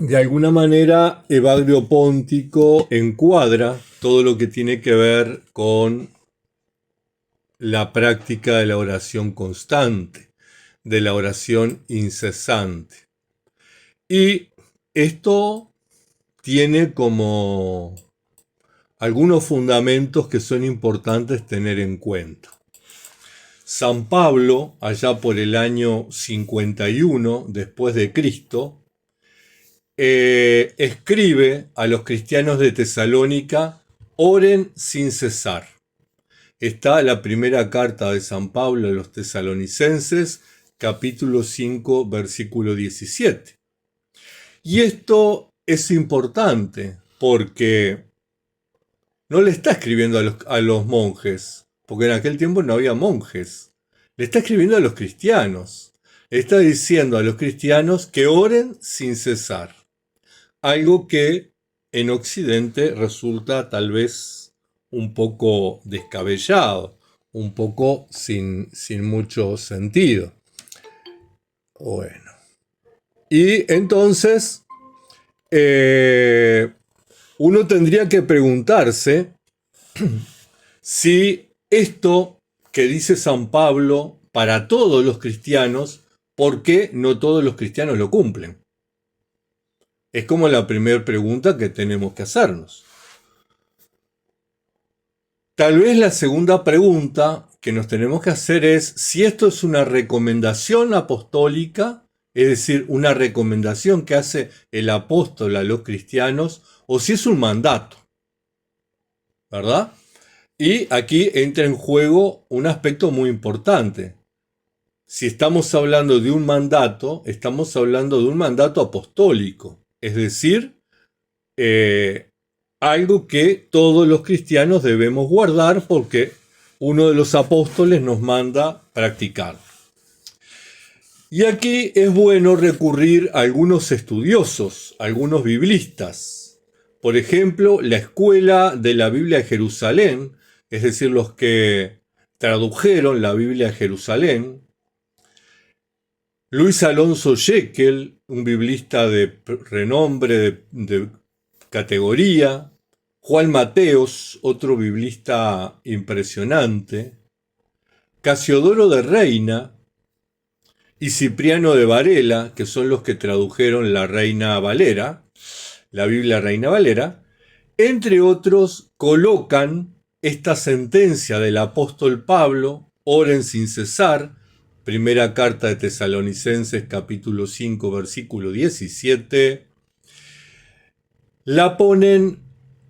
De alguna manera, Evagrio Póntico encuadra todo lo que tiene que ver con la práctica de la oración constante, de la oración incesante. Y esto tiene como algunos fundamentos que son importantes tener en cuenta. San Pablo, allá por el año 51 después de Cristo, escribe a los cristianos de Tesalónica: oren sin cesar. Está la primera carta de San Pablo a los tesalonicenses, capítulo 5, versículo 17. Y esto es importante porque no le está escribiendo a los monjes, porque en aquel tiempo no había monjes. Le está escribiendo a los cristianos. Le está diciendo a los cristianos que oren sin cesar. Algo que en Occidente resulta tal vez un poco descabellado, un poco sin mucho sentido. Bueno. Y entonces uno tendría que preguntarse si esto que dice San Pablo para todos los cristianos, ¿por qué no todos los cristianos lo cumplen? Es como la primera pregunta que tenemos que hacernos. Tal vez la segunda pregunta que nos tenemos que hacer es si esto es una recomendación apostólica, es decir, una recomendación que hace el apóstol a los cristianos, o si es un mandato, ¿verdad? Y aquí entra en juego un aspecto muy importante. Si estamos hablando de un mandato, estamos hablando de un mandato apostólico, es decir, algo que todos los cristianos debemos guardar porque uno de los apóstoles nos manda practicar. Y aquí es bueno recurrir a algunos estudiosos, algunos biblistas. Por ejemplo, la Escuela de la Biblia de Jerusalén, es decir, los que tradujeron la Biblia de Jerusalén. Luis Alonso Jekyll, un biblista de renombre, de categoría. Juan Mateos, otro biblista impresionante. Casiodoro de Reina y Cipriano de Varela, que son los que tradujeron la Reina Valera, la Biblia Reina Valera, entre otros, colocan esta sentencia del apóstol Pablo: oren sin cesar, primera carta de Tesalonicenses, capítulo 5, versículo 17, la ponen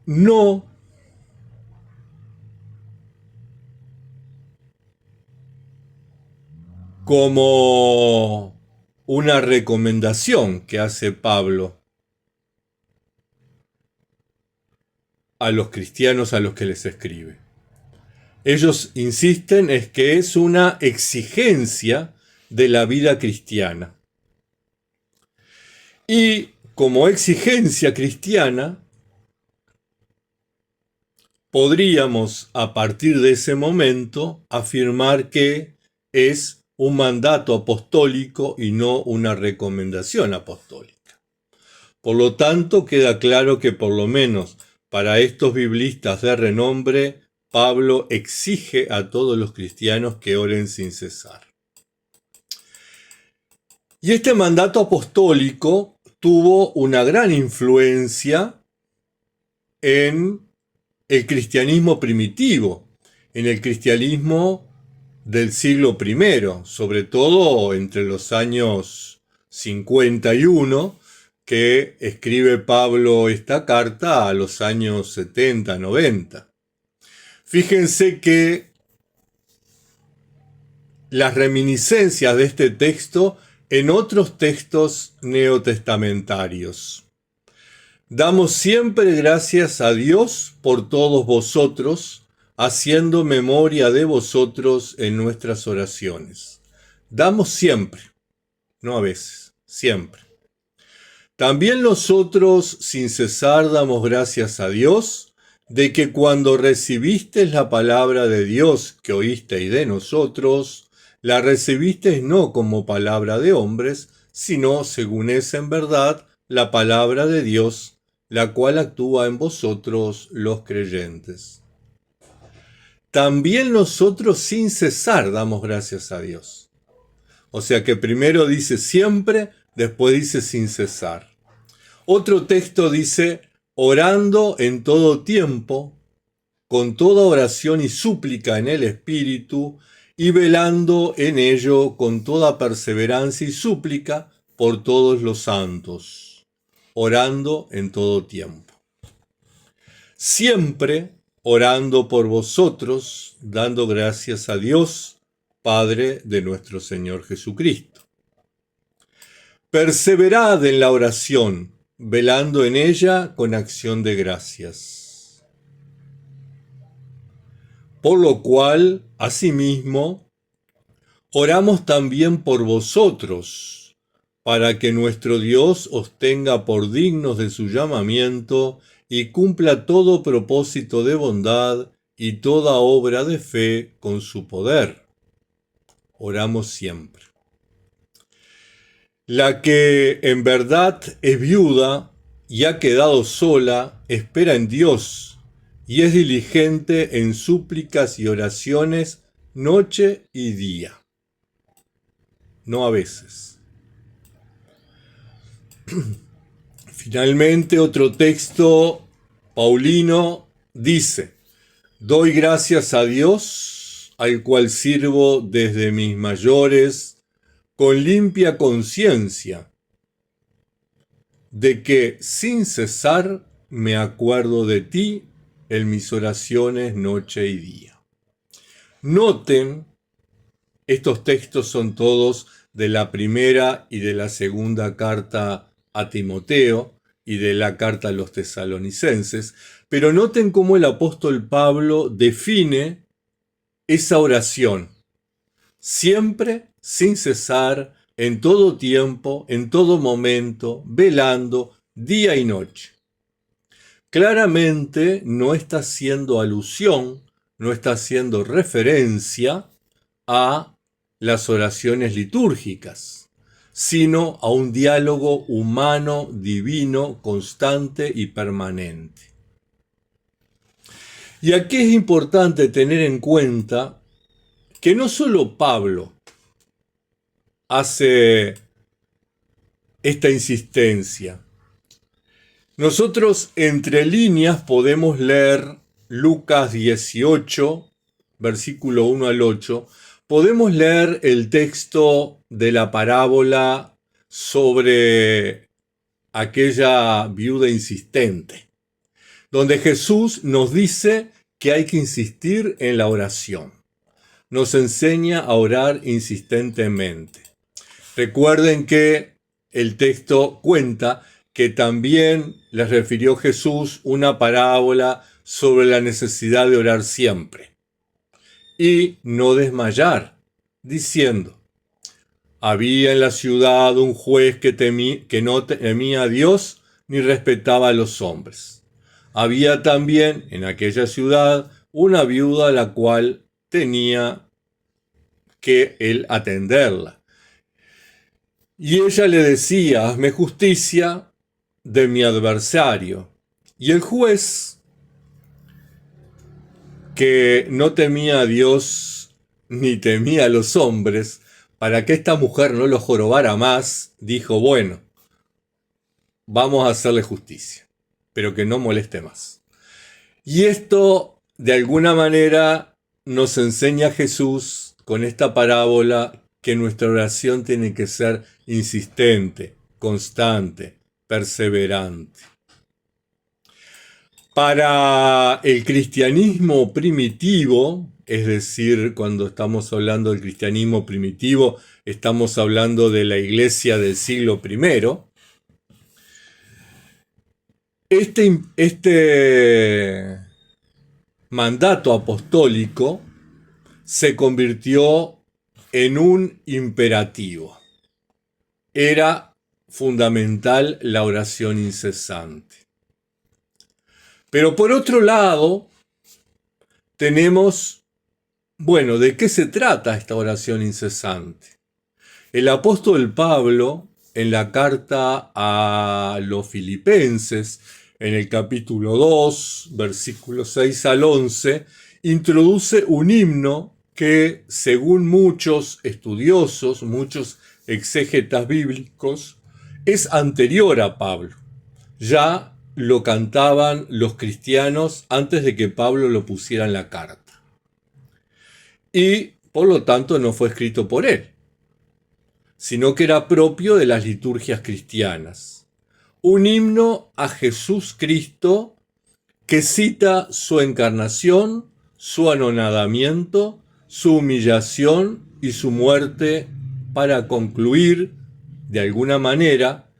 no como una recomendación que hace Pablo a los cristianos a los que les escribe. Ellos insisten en que es una exigencia de la vida cristiana. Y como exigencia cristiana, podríamos a partir de ese momento afirmar que es un mandato apostólico y no una recomendación apostólica. Por lo tanto, queda claro que por lo menos para estos biblistas de renombre, Pablo exige a todos los cristianos que oren sin cesar. Y este mandato apostólico tuvo una gran influencia en el cristianismo primitivo, en el cristianismo del siglo I, sobre todo entre los años 51, que escribe Pablo esta carta, a los años 70, 90. Fíjense que las reminiscencias de este texto en otros textos neotestamentarios. Damos siempre gracias a Dios por todos vosotros, haciendo memoria de vosotros en nuestras oraciones. Damos siempre, no a veces, siempre. También nosotros sin cesar damos gracias a Dios de que cuando recibisteis la palabra de Dios que oísteis de nosotros, la recibisteis no como palabra de hombres, sino según es en verdad la palabra de Dios, la cual actúa en vosotros los creyentes. También nosotros sin cesar damos gracias a Dios. O sea que primero dice siempre, después dice sin cesar. Otro texto dice, orando en todo tiempo, con toda oración y súplica en el Espíritu, y velando en ello con toda perseverancia y súplica por todos los santos, orando en todo tiempo. Siempre orando por vosotros, dando gracias a Dios, Padre de nuestro Señor Jesucristo. Perseverad en la oración, velando en ella con acción de gracias. Por lo cual, asimismo, oramos también por vosotros, para que nuestro Dios os tenga por dignos de su llamamiento y cumpla todo propósito de bondad y toda obra de fe con su poder. Oramos siempre. La que en verdad es viuda y ha quedado sola, espera en Dios y es diligente en súplicas y oraciones noche y día. No a veces. Finalmente, otro texto paulino dice, doy gracias a Dios, al cual sirvo desde mis mayores, con limpia conciencia, de que sin cesar me acuerdo de ti en mis oraciones noche y día. Noten, estos textos son todos de la primera y de la segunda carta a Timoteo y de la carta a los tesalonicenses, pero noten cómo el apóstol Pablo define esa oración, siempre, sin cesar, en todo tiempo, en todo momento, velando, día y noche. Claramente no está haciendo alusión, no está haciendo referencia a las oraciones litúrgicas, sino a un diálogo humano, divino, constante y permanente. Y aquí es importante tener en cuenta que no solo Pablo hace esta insistencia. Nosotros entre líneas podemos leer Lucas 18, versículo 1 al 8, podemos leer el texto de la parábola sobre aquella viuda insistente, donde Jesús nos dice que hay que insistir en la oración. Nos enseña a orar insistentemente. Recuerden que el texto cuenta que también les refirió Jesús una parábola sobre la necesidad de orar siempre y no desmayar, diciendo, había en la ciudad un juez que no temía a Dios ni respetaba a los hombres. Había también en aquella ciudad una viuda a la cual tenía que él atenderla. Y ella le decía, hazme justicia de mi adversario. Y el juez, que no temía a Dios ni temía a los hombres, para que esta mujer no lo jorobara más, dijo, bueno, vamos a hacerle justicia, pero que no moleste más. Y esto, de alguna manera, nos enseña Jesús con esta parábola que nuestra oración tiene que ser insistente, constante, perseverante. Para el cristianismo primitivo, es decir, cuando estamos hablando del cristianismo primitivo, estamos hablando de la iglesia del siglo I, este mandato apostólico se convirtió en un imperativo. Era fundamental la oración incesante. Pero por otro lado, tenemos, ¿de qué se trata esta oración incesante? El apóstol Pablo en la carta a los Filipenses, en el capítulo 2, versículos 6 al 11, introduce un himno que, según muchos estudiosos, muchos exégetas bíblicos, es anterior a Pablo. Ya lo cantaban los cristianos antes de que Pablo lo pusiera en la carta. Y, por lo tanto, no fue escrito por él, sino que era propio de las liturgias cristianas. Un himno a Jesús Cristo que cita su encarnación, su anonadamiento, su humillación y su muerte para concluir, de alguna manera,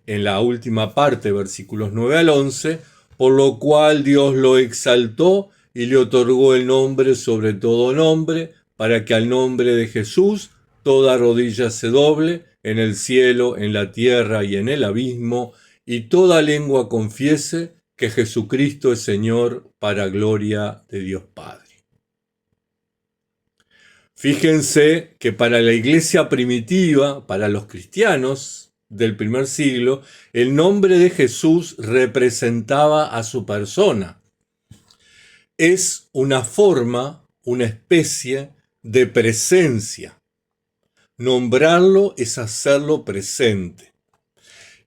en la última parte, versículos 9 al 11, por lo cual Dios lo exaltó y le otorgó el nombre sobre todo nombre, para que al nombre de Jesús toda rodilla se doble, en el cielo, en la tierra y en el abismo, y toda lengua confiese que Jesucristo es Señor, para gloria de Dios Padre. Fíjense que para la iglesia primitiva, para los cristianos del primer siglo, el nombre de Jesús representaba a su persona. Es una forma, una especie de presencia. Nombrarlo es hacerlo presente.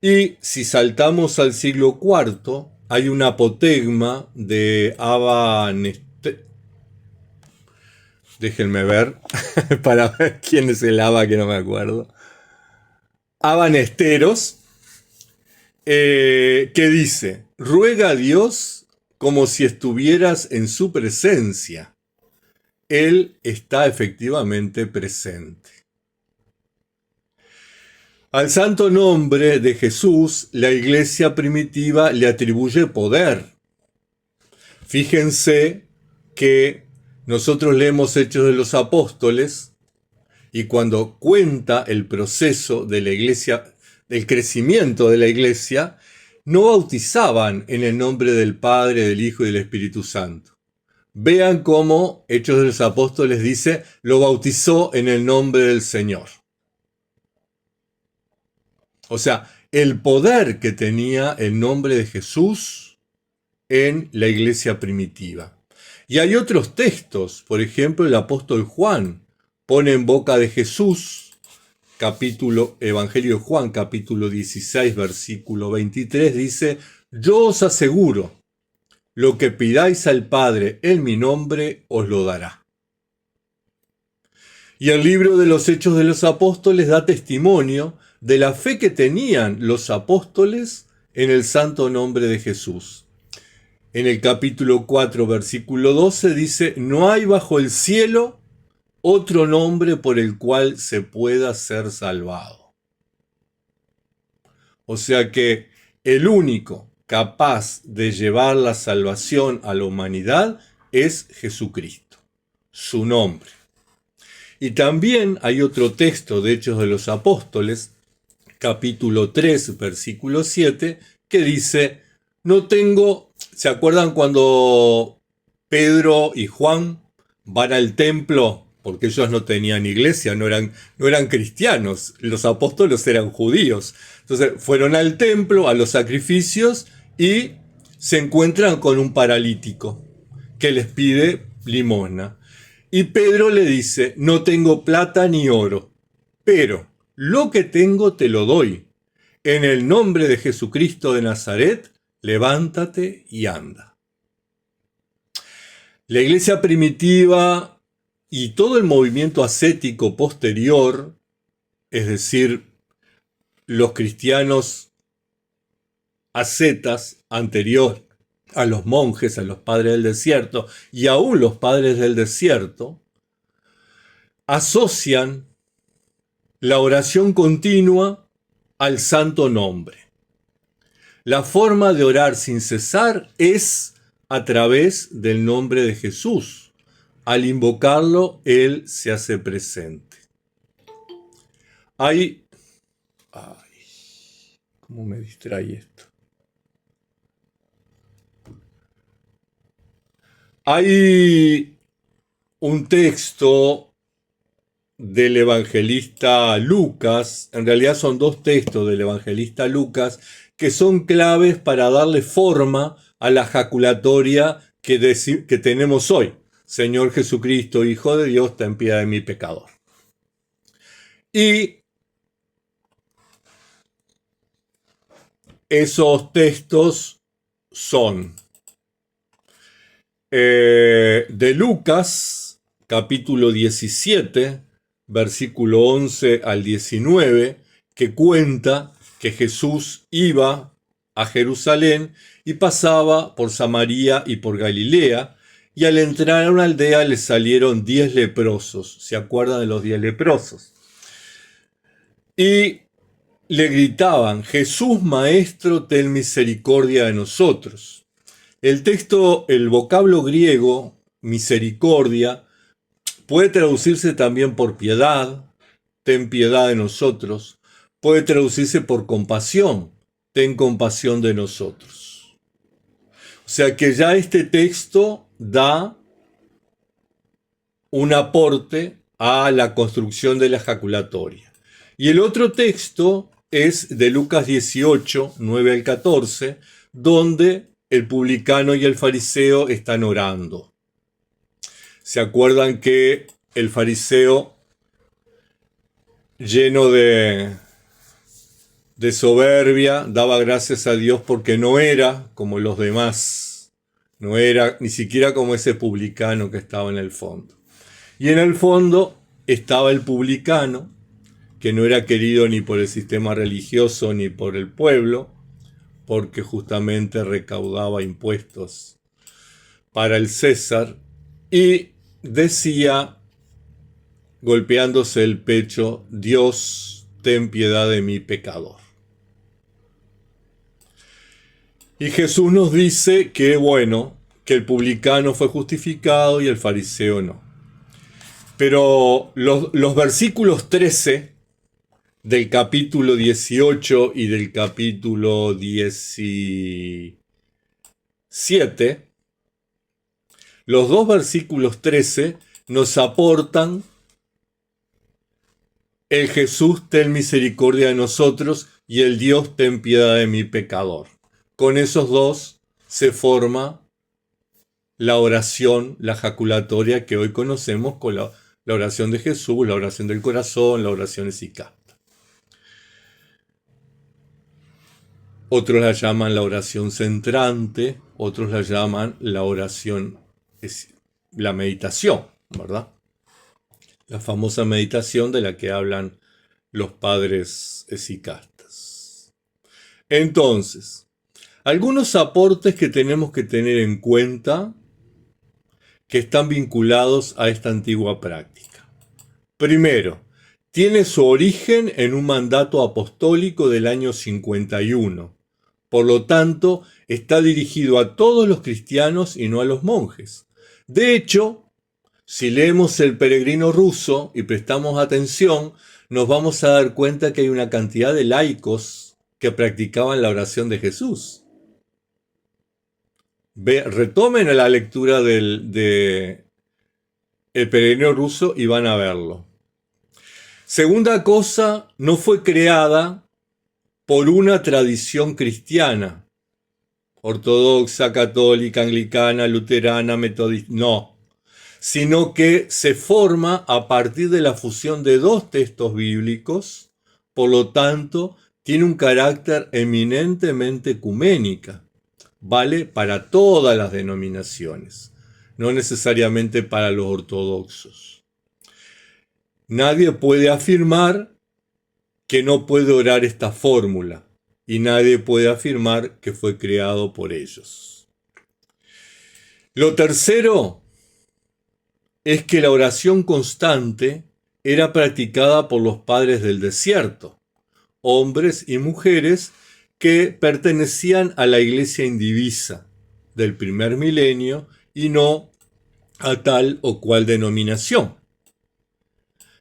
Y si saltamos al siglo IV, hay un apotegma de Abba Nesteros. Déjenme ver, para ver quién es el Abba, que no me acuerdo. Abba Nesteros, que dice: ruega a Dios como si estuvieras en su presencia. Él está efectivamente presente. Al santo nombre de Jesús, la iglesia primitiva le atribuye poder. Fíjense que nosotros leemos Hechos de los Apóstoles y cuando cuenta el proceso de la iglesia, del crecimiento de la iglesia, no bautizaban en el nombre del Padre, del Hijo y del Espíritu Santo. Vean cómo Hechos de los Apóstoles dice: lo bautizó en el nombre del Señor. O sea, el poder que tenía el nombre de Jesús en la iglesia primitiva. Y hay otros textos, por ejemplo, el apóstol Juan pone en boca de Jesús, Evangelio de Juan, capítulo 16, versículo 23, dice: yo os aseguro, lo que pidáis al Padre en mi nombre os lo dará. Y el libro de los Hechos de los Apóstoles da testimonio de la fe que tenían los apóstoles en el santo nombre de Jesús. En el capítulo 4, versículo 12 dice: no hay bajo el cielo otro nombre por el cual se pueda ser salvado. O sea que el único capaz de llevar la salvación a la humanidad es Jesucristo, su nombre. Y también hay otro texto de Hechos de los Apóstoles, capítulo 3, versículo 7, que dice: no tengo... ¿Se acuerdan cuando Pedro y Juan van al templo? Porque ellos no tenían iglesia, no eran cristianos, los apóstoles eran judíos. Entonces fueron al templo, a los sacrificios, y se encuentran con un paralítico que les pide limosna. Y Pedro le dice: no tengo plata ni oro, pero lo que tengo te lo doy. En el nombre de Jesucristo de Nazaret, levántate y anda. La iglesia primitiva y todo el movimiento ascético posterior, es decir, los cristianos ascetas anterior a los monjes, a los padres del desierto, y aún los padres del desierto, asocian la oración continua al santo nombre. La forma de orar sin cesar es a través del nombre de Jesús. Al invocarlo, Él se hace presente. ¿Cómo me distrae esto? Hay un texto del evangelista Lucas, en realidad son dos textos del evangelista Lucas, que son claves para darle forma a la jaculatoria que tenemos hoy. Señor Jesucristo, Hijo de Dios, ten piedad de mi pecador. Y esos textos son de Lucas, capítulo 17, versículo 11 al 19, que cuenta que Jesús iba a Jerusalén y pasaba por Samaria y por Galilea, y al entrar a una aldea le salieron 10 leprosos. ¿Se acuerdan de los 10 leprosos? Y le gritaban: Jesús, Maestro, ten misericordia de nosotros. El texto, el vocablo griego, misericordia, puede traducirse también por piedad, ten piedad de nosotros. Puede traducirse por compasión, ten compasión de nosotros. O sea que ya este texto da un aporte a la construcción de la jaculatoria. Y el otro texto es de Lucas 18, 9 al 14, donde el publicano y el fariseo están orando. ¿Se acuerdan que el fariseo, lleno de soberbia, daba gracias a Dios porque no era como los demás? No era ni siquiera como ese publicano que estaba en el fondo. Y en el fondo estaba el publicano, que no era querido ni por el sistema religioso ni por el pueblo, porque justamente recaudaba impuestos para el César, y decía, golpeándose el pecho: Dios, ten piedad de mi pecador. Y Jesús nos dice que, bueno, que el publicano fue justificado y el fariseo no. Pero los versículos 13 del capítulo 18 y del capítulo 17, los dos versículos 13 nos aportan el Jesús, ten misericordia de nosotros, y el Dios, ten piedad de mi pecador. Con esos dos se forma la oración, la jaculatoria que hoy conocemos con la oración de Jesús, la oración del corazón, la oración esicasta. Otros la llaman la oración centrante, otros la llaman la oración, la meditación, ¿verdad? La famosa meditación de la que hablan los padres esicastas. Entonces, algunos aportes que tenemos que tener en cuenta que están vinculados a esta antigua práctica. Primero, tiene su origen en un mandato apostólico del año 51. Por lo tanto, está dirigido a todos los cristianos y no a los monjes. De hecho, si leemos El Peregrino Ruso y prestamos atención, nos vamos a dar cuenta que hay una cantidad de laicos que practicaban la oración de Jesús. Retomen la lectura de El Peregrino Ruso y van a verlo. Segunda cosa, no fue creada por una tradición cristiana, ortodoxa, católica, anglicana, luterana, metodista, no, sino que se forma a partir de la fusión de dos textos bíblicos, por lo tanto, tiene un carácter eminentemente ecuménica, vale para todas las denominaciones, no necesariamente para los ortodoxos. Nadie puede afirmar que no puede orar esta fórmula, y nadie puede afirmar que fue creado por ellos. Lo tercero es que la oración constante era practicada por los padres del desierto, hombres y mujeres que pertenecían a la iglesia indivisa del primer milenio y no a tal o cual denominación.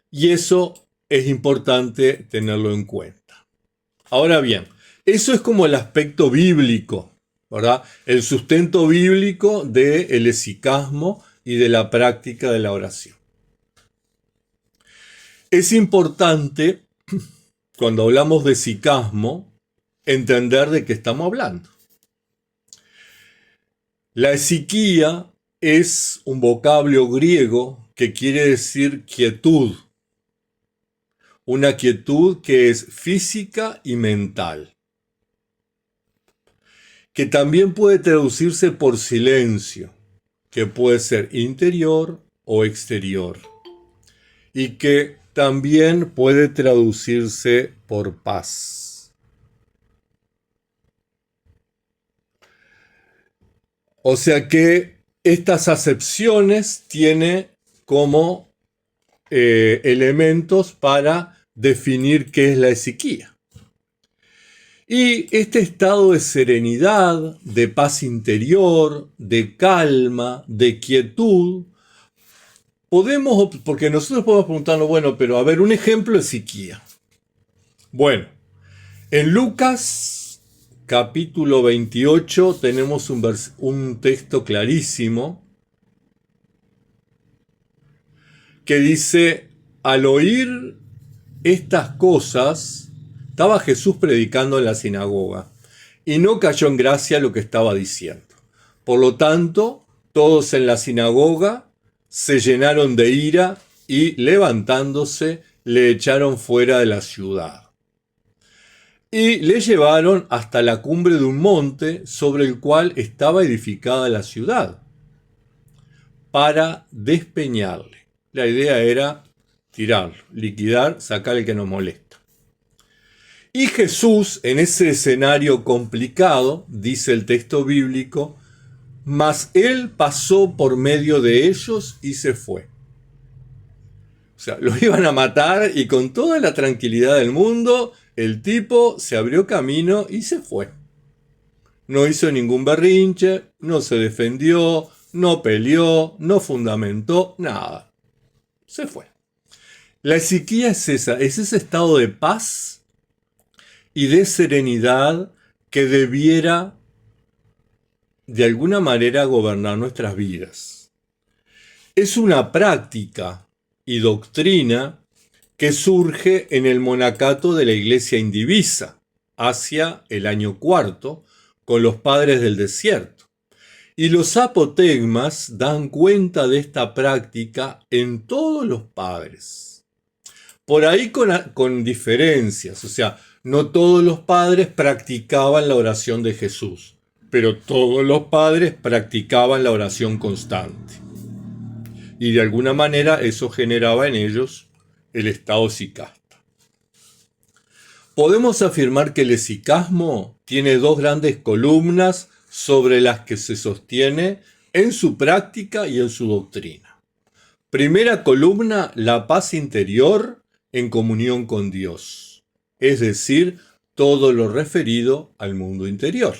Y eso es importante tenerlo en cuenta. Ahora bien, eso es como el aspecto bíblico, ¿verdad? El sustento bíblico del esicasmo y de la práctica de la oración. Es importante, cuando hablamos de sicasmo, entender de qué estamos hablando. La esiquía es un vocablo griego que quiere decir quietud. Una quietud que es física y mental. Que también puede traducirse por silencio, que puede ser interior o exterior. Y que también puede traducirse por paz. O sea que estas acepciones tienen como elementos para definir qué es la esiquía. Y este estado de serenidad, de paz interior, de calma, de quietud, porque nosotros podemos preguntarnos, bueno, pero a ver, un ejemplo de esiquía. Bueno, en Lucas capítulo 28 tenemos un texto clarísimo que dice, al oír estas cosas, estaba Jesús predicando en la sinagoga y no cayó en gracia lo que estaba diciendo. Por lo tanto, todos en la sinagoga se llenaron de ira y levantándose le echaron fuera de la ciudad. Y le llevaron hasta la cumbre de un monte sobre el cual estaba edificada la ciudad, para despeñarle. La idea era tirarlo, liquidar, sacar el que nos molesta. Y Jesús, en ese escenario complicado, dice el texto bíblico, mas él pasó por medio de ellos y se fue. O sea, lo iban a matar y con toda la tranquilidad del mundo, el tipo se abrió camino y se fue. No hizo ningún berrinche, no se defendió, no peleó, no fundamentó, nada. Se fue. La esiquía es ese estado de paz y de serenidad que debiera de alguna manera gobernar nuestras vidas. Es una práctica y doctrina que surge en el monacato de la Iglesia indivisa hacia el año IV con los padres del desierto. Y los apotegmas dan cuenta de esta práctica en todos los padres. Por ahí con diferencias, o sea, no todos los padres practicaban la oración de Jesús, pero todos los padres practicaban la oración constante. Y de alguna manera eso generaba en ellos el estado sicasta. Podemos afirmar que el esicasmo tiene dos grandes columnas sobre las que se sostiene en su práctica y en su doctrina. Primera columna, la paz interior en comunión con Dios, es decir, todo lo referido al mundo interior.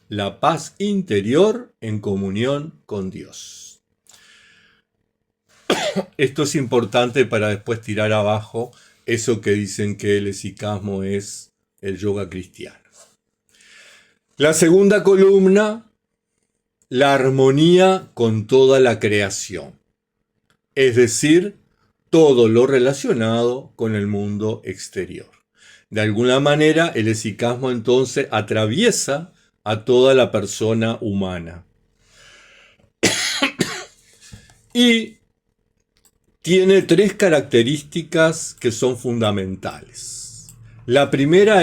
La paz interior en comunión con Dios. Esto es importante para después tirar abajo eso que dicen que el esicasmo es el yoga cristiano. La segunda columna, la armonía con toda la creación, es decir, todo lo relacionado con el mundo exterior. De alguna manera, el esicasmo entonces atraviesa a toda la persona humana. Y tiene tres características que son fundamentales. La primera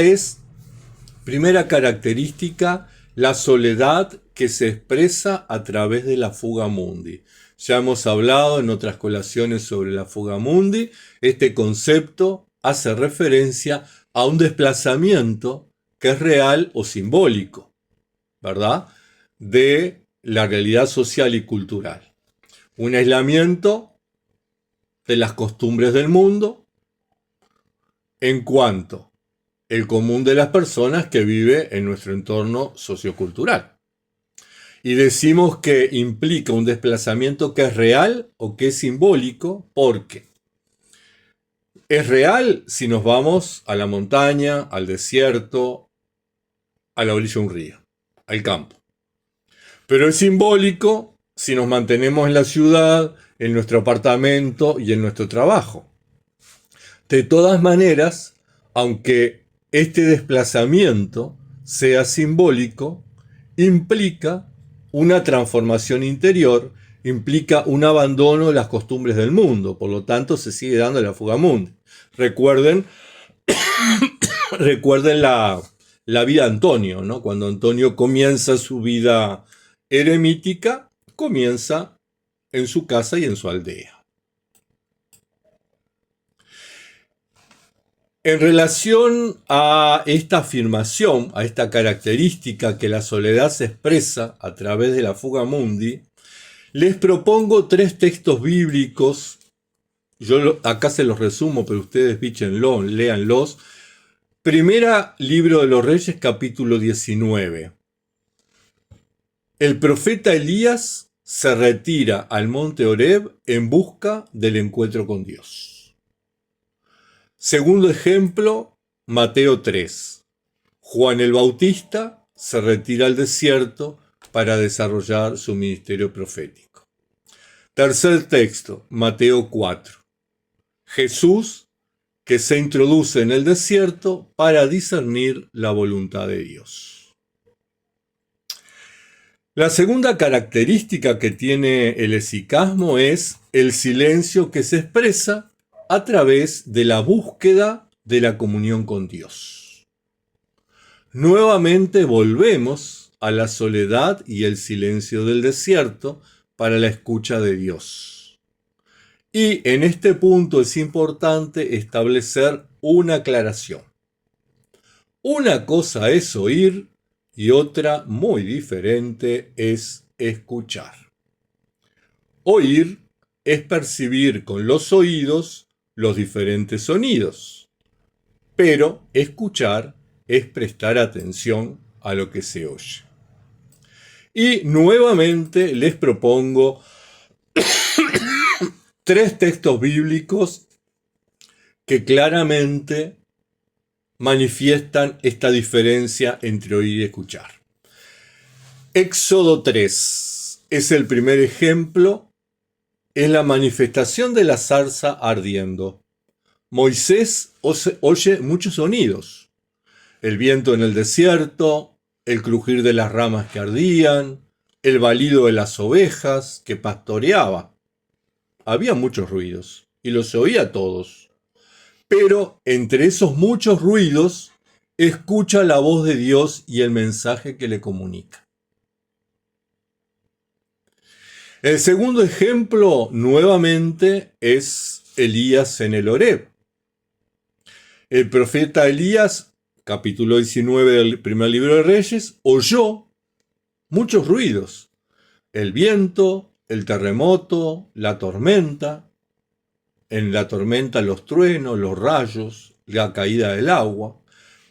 característica, la soledad que se expresa a través de la fuga mundi. Ya hemos hablado en otras colaciones sobre la fuga mundi. Este concepto hace referencia a un desplazamiento que es real o simbólico, ¿verdad?, de la realidad social y cultural. Un aislamiento de las costumbres del mundo en cuanto el común de las personas que vive en nuestro entorno sociocultural. Y decimos que implica un desplazamiento que es real o que es simbólico, porque es real si nos vamos a la montaña, al desierto, a la orilla de un río, al campo. Pero es simbólico si nos mantenemos en la ciudad, en nuestro apartamento y en nuestro trabajo. De todas maneras, aunque este desplazamiento sea simbólico, implica una transformación interior, implica un abandono de las costumbres del mundo, por lo tanto se sigue dando la fuga mundi. Recuerden la vida de Antonio, ¿no? Cuando Antonio comienza su vida eremítica, comienza en su casa y en su aldea. En relación a esta afirmación, a esta característica que la soledad se expresa a través de la fuga mundi, les propongo 3 textos bíblicos. Yo acá se los resumo, pero ustedes léanlos. Primera, Libro de los Reyes, capítulo 19. El profeta Elías se retira al monte Horeb en busca del encuentro con Dios. Segundo ejemplo, Mateo 3. Juan el Bautista se retira al desierto para desarrollar su ministerio profético. Tercer texto, Mateo 4. Jesús, que se introduce en el desierto para discernir la voluntad de Dios. La segunda característica que tiene el esicasmo es el silencio que se expresa a través de la búsqueda de la comunión con Dios. Nuevamente volvemos a la soledad y el silencio del desierto para la escucha de Dios. Y en este punto es importante establecer una aclaración. Una cosa es oír y otra muy diferente es escuchar. Oír es percibir con los oídos los diferentes sonidos, pero escuchar es prestar atención a lo que se oye. Y nuevamente les propongo 3 textos bíblicos que claramente manifiestan esta diferencia entre oír y escuchar. Éxodo 3 es el primer ejemplo. Es la manifestación de la zarza ardiendo. Moisés oye muchos sonidos. El viento en el desierto, el crujir de las ramas que ardían, el balido de las ovejas que pastoreaba. Había muchos ruidos y los oía todos. Pero entre esos muchos ruidos, escucha la voz de Dios y el mensaje que le comunica. El segundo ejemplo, nuevamente, es Elías en el Horeb. El profeta Elías, capítulo 19 del primer libro de Reyes, oyó muchos ruidos. El viento, el terremoto, la tormenta. En la tormenta los truenos, los rayos, la caída del agua.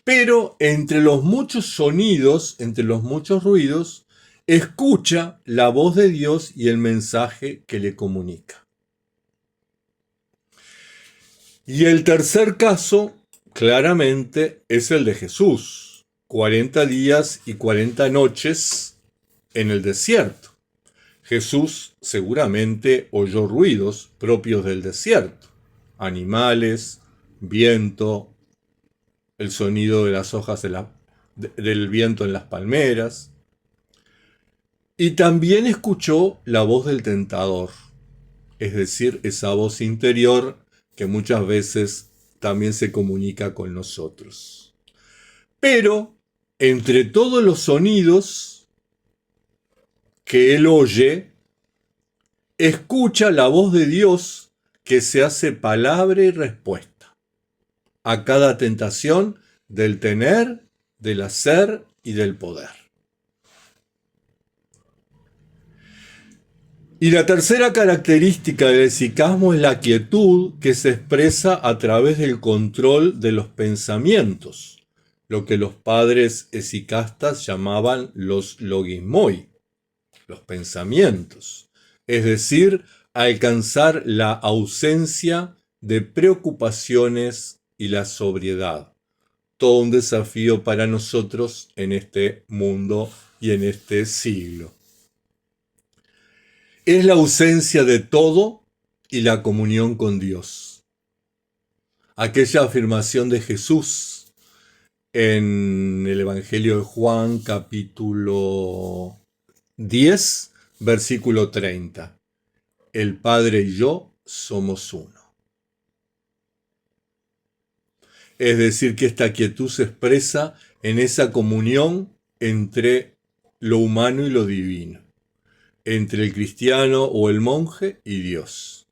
Pero entre los muchos sonidos, entre los muchos ruidos, escucha la voz de Dios y el mensaje que le comunica. Y el tercer caso, claramente, es el de Jesús. 40 días y 40 noches en el desierto. Jesús seguramente oyó ruidos propios del desierto. Animales, viento, el sonido de las hojas del viento en las palmeras. Y también escuchó la voz del tentador, es decir, esa voz interior que muchas veces también se comunica con nosotros. Pero entre todos los sonidos que él oye, escucha la voz de Dios que se hace palabra y respuesta a cada tentación del tener, del hacer y del poder. Y la tercera característica del esicasmo es la quietud que se expresa a través del control de los pensamientos, lo que los padres esicastas llamaban los logismoi, los pensamientos, es decir, alcanzar la ausencia de preocupaciones y la sobriedad. Todo un desafío para nosotros en este mundo y en este siglo. es la ausencia de todo y la comunión con Dios. Aquella afirmación de Jesús en el Evangelio de Juan, capítulo 10, versículo 30. El Padre y yo somos uno. Es decir, que esta quietud se expresa en esa comunión entre lo humano y lo divino, entre el cristiano o el monje y Dios.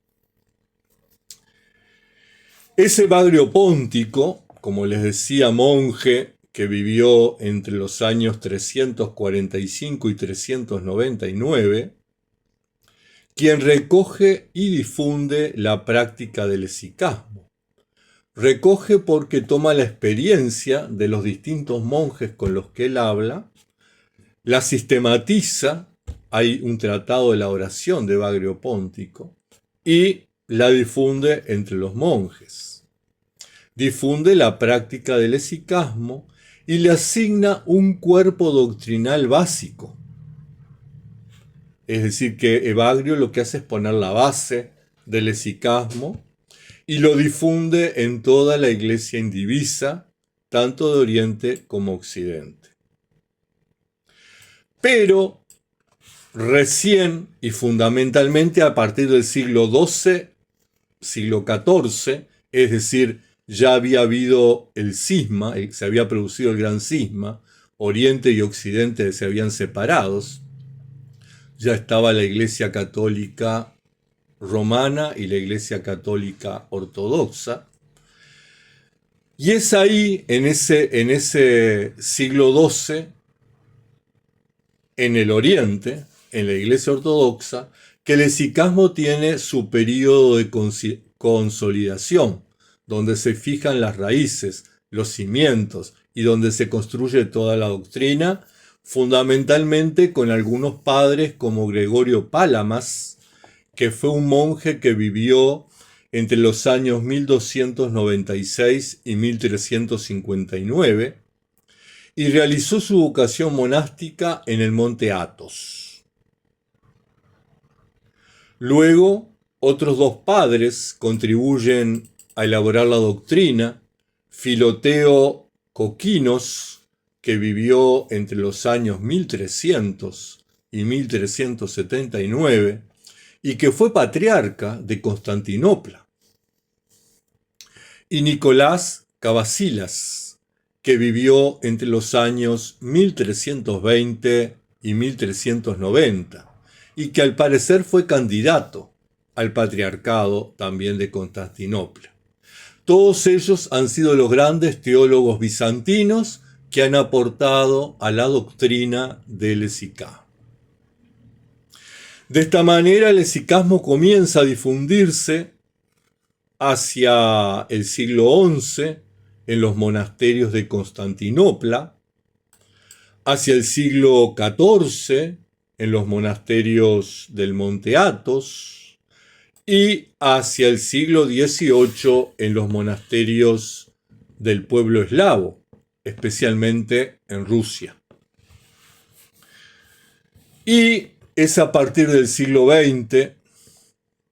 Ese Bagrio Póntico, como les decía, monje que vivió entre los años 345 y 399, quien recoge y difunde la práctica del esicasmo. Recoge porque toma la experiencia de los distintos monjes con los que él habla, la sistematiza, hay un tratado de la oración de Bagrio Póntico, y la difunde entre los monjes. Difunde la práctica del esicasmo y le asigna un cuerpo doctrinal básico. Es decir, que Evagrio lo que hace es poner la base del esicasmo y lo difunde en toda la iglesia indivisa, tanto de Oriente como Occidente. Pero recién y fundamentalmente a partir del siglo XII, siglo XIV, es decir, ya había habido el cisma, se había producido el gran cisma, Oriente y Occidente se habían separados, ya estaba la Iglesia Católica Romana y la Iglesia Católica Ortodoxa. Y es ahí, en ese siglo XII, en el Oriente, en la Iglesia Ortodoxa, que el esicasmo tiene su periodo de consolidación, donde se fijan las raíces, los cimientos y donde se construye toda la doctrina, fundamentalmente con algunos padres como Gregorio Palamas, que fue un monje que vivió entre los años 1296 y 1359 y realizó su vocación monástica en el monte Athos. Luego, otros dos padres contribuyen a elaborar la doctrina: Filoteo Coquinos, que vivió entre los años 1300 y 1379, y que fue patriarca de Constantinopla, y Nicolás Cavasilas, que vivió entre los años 1320 y 1390, y que al parecer fue candidato al patriarcado también de Constantinopla. Todos ellos han sido los grandes teólogos bizantinos que han aportado a la doctrina del esicasmo. De esta manera, el esicasmo comienza a difundirse hacia el siglo XI en los monasterios de Constantinopla, hacia el siglo XIV en los monasterios del monte Athos y hacia el siglo XVIII en los monasterios del pueblo eslavo, especialmente en Rusia. Y es a partir del siglo XX,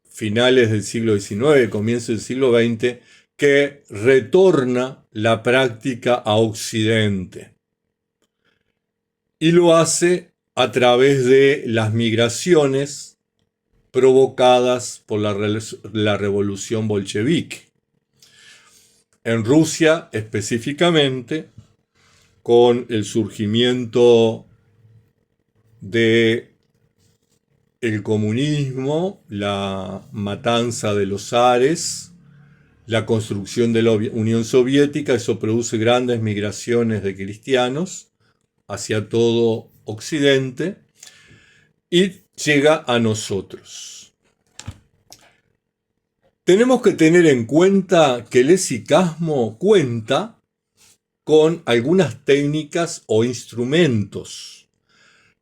finales del siglo XIX, comienzo del siglo XX, que retorna la práctica a Occidente. Y lo hace a través de las migraciones provocadas por la revolución bolchevique. En Rusia, específicamente, con el surgimiento de el comunismo, la matanza de los zares, la construcción de la Unión Soviética, eso produce grandes migraciones de cristianos hacia todo Occidente y llega a nosotros. Tenemos que tener en cuenta que el esicasmo cuenta con algunas técnicas o instrumentos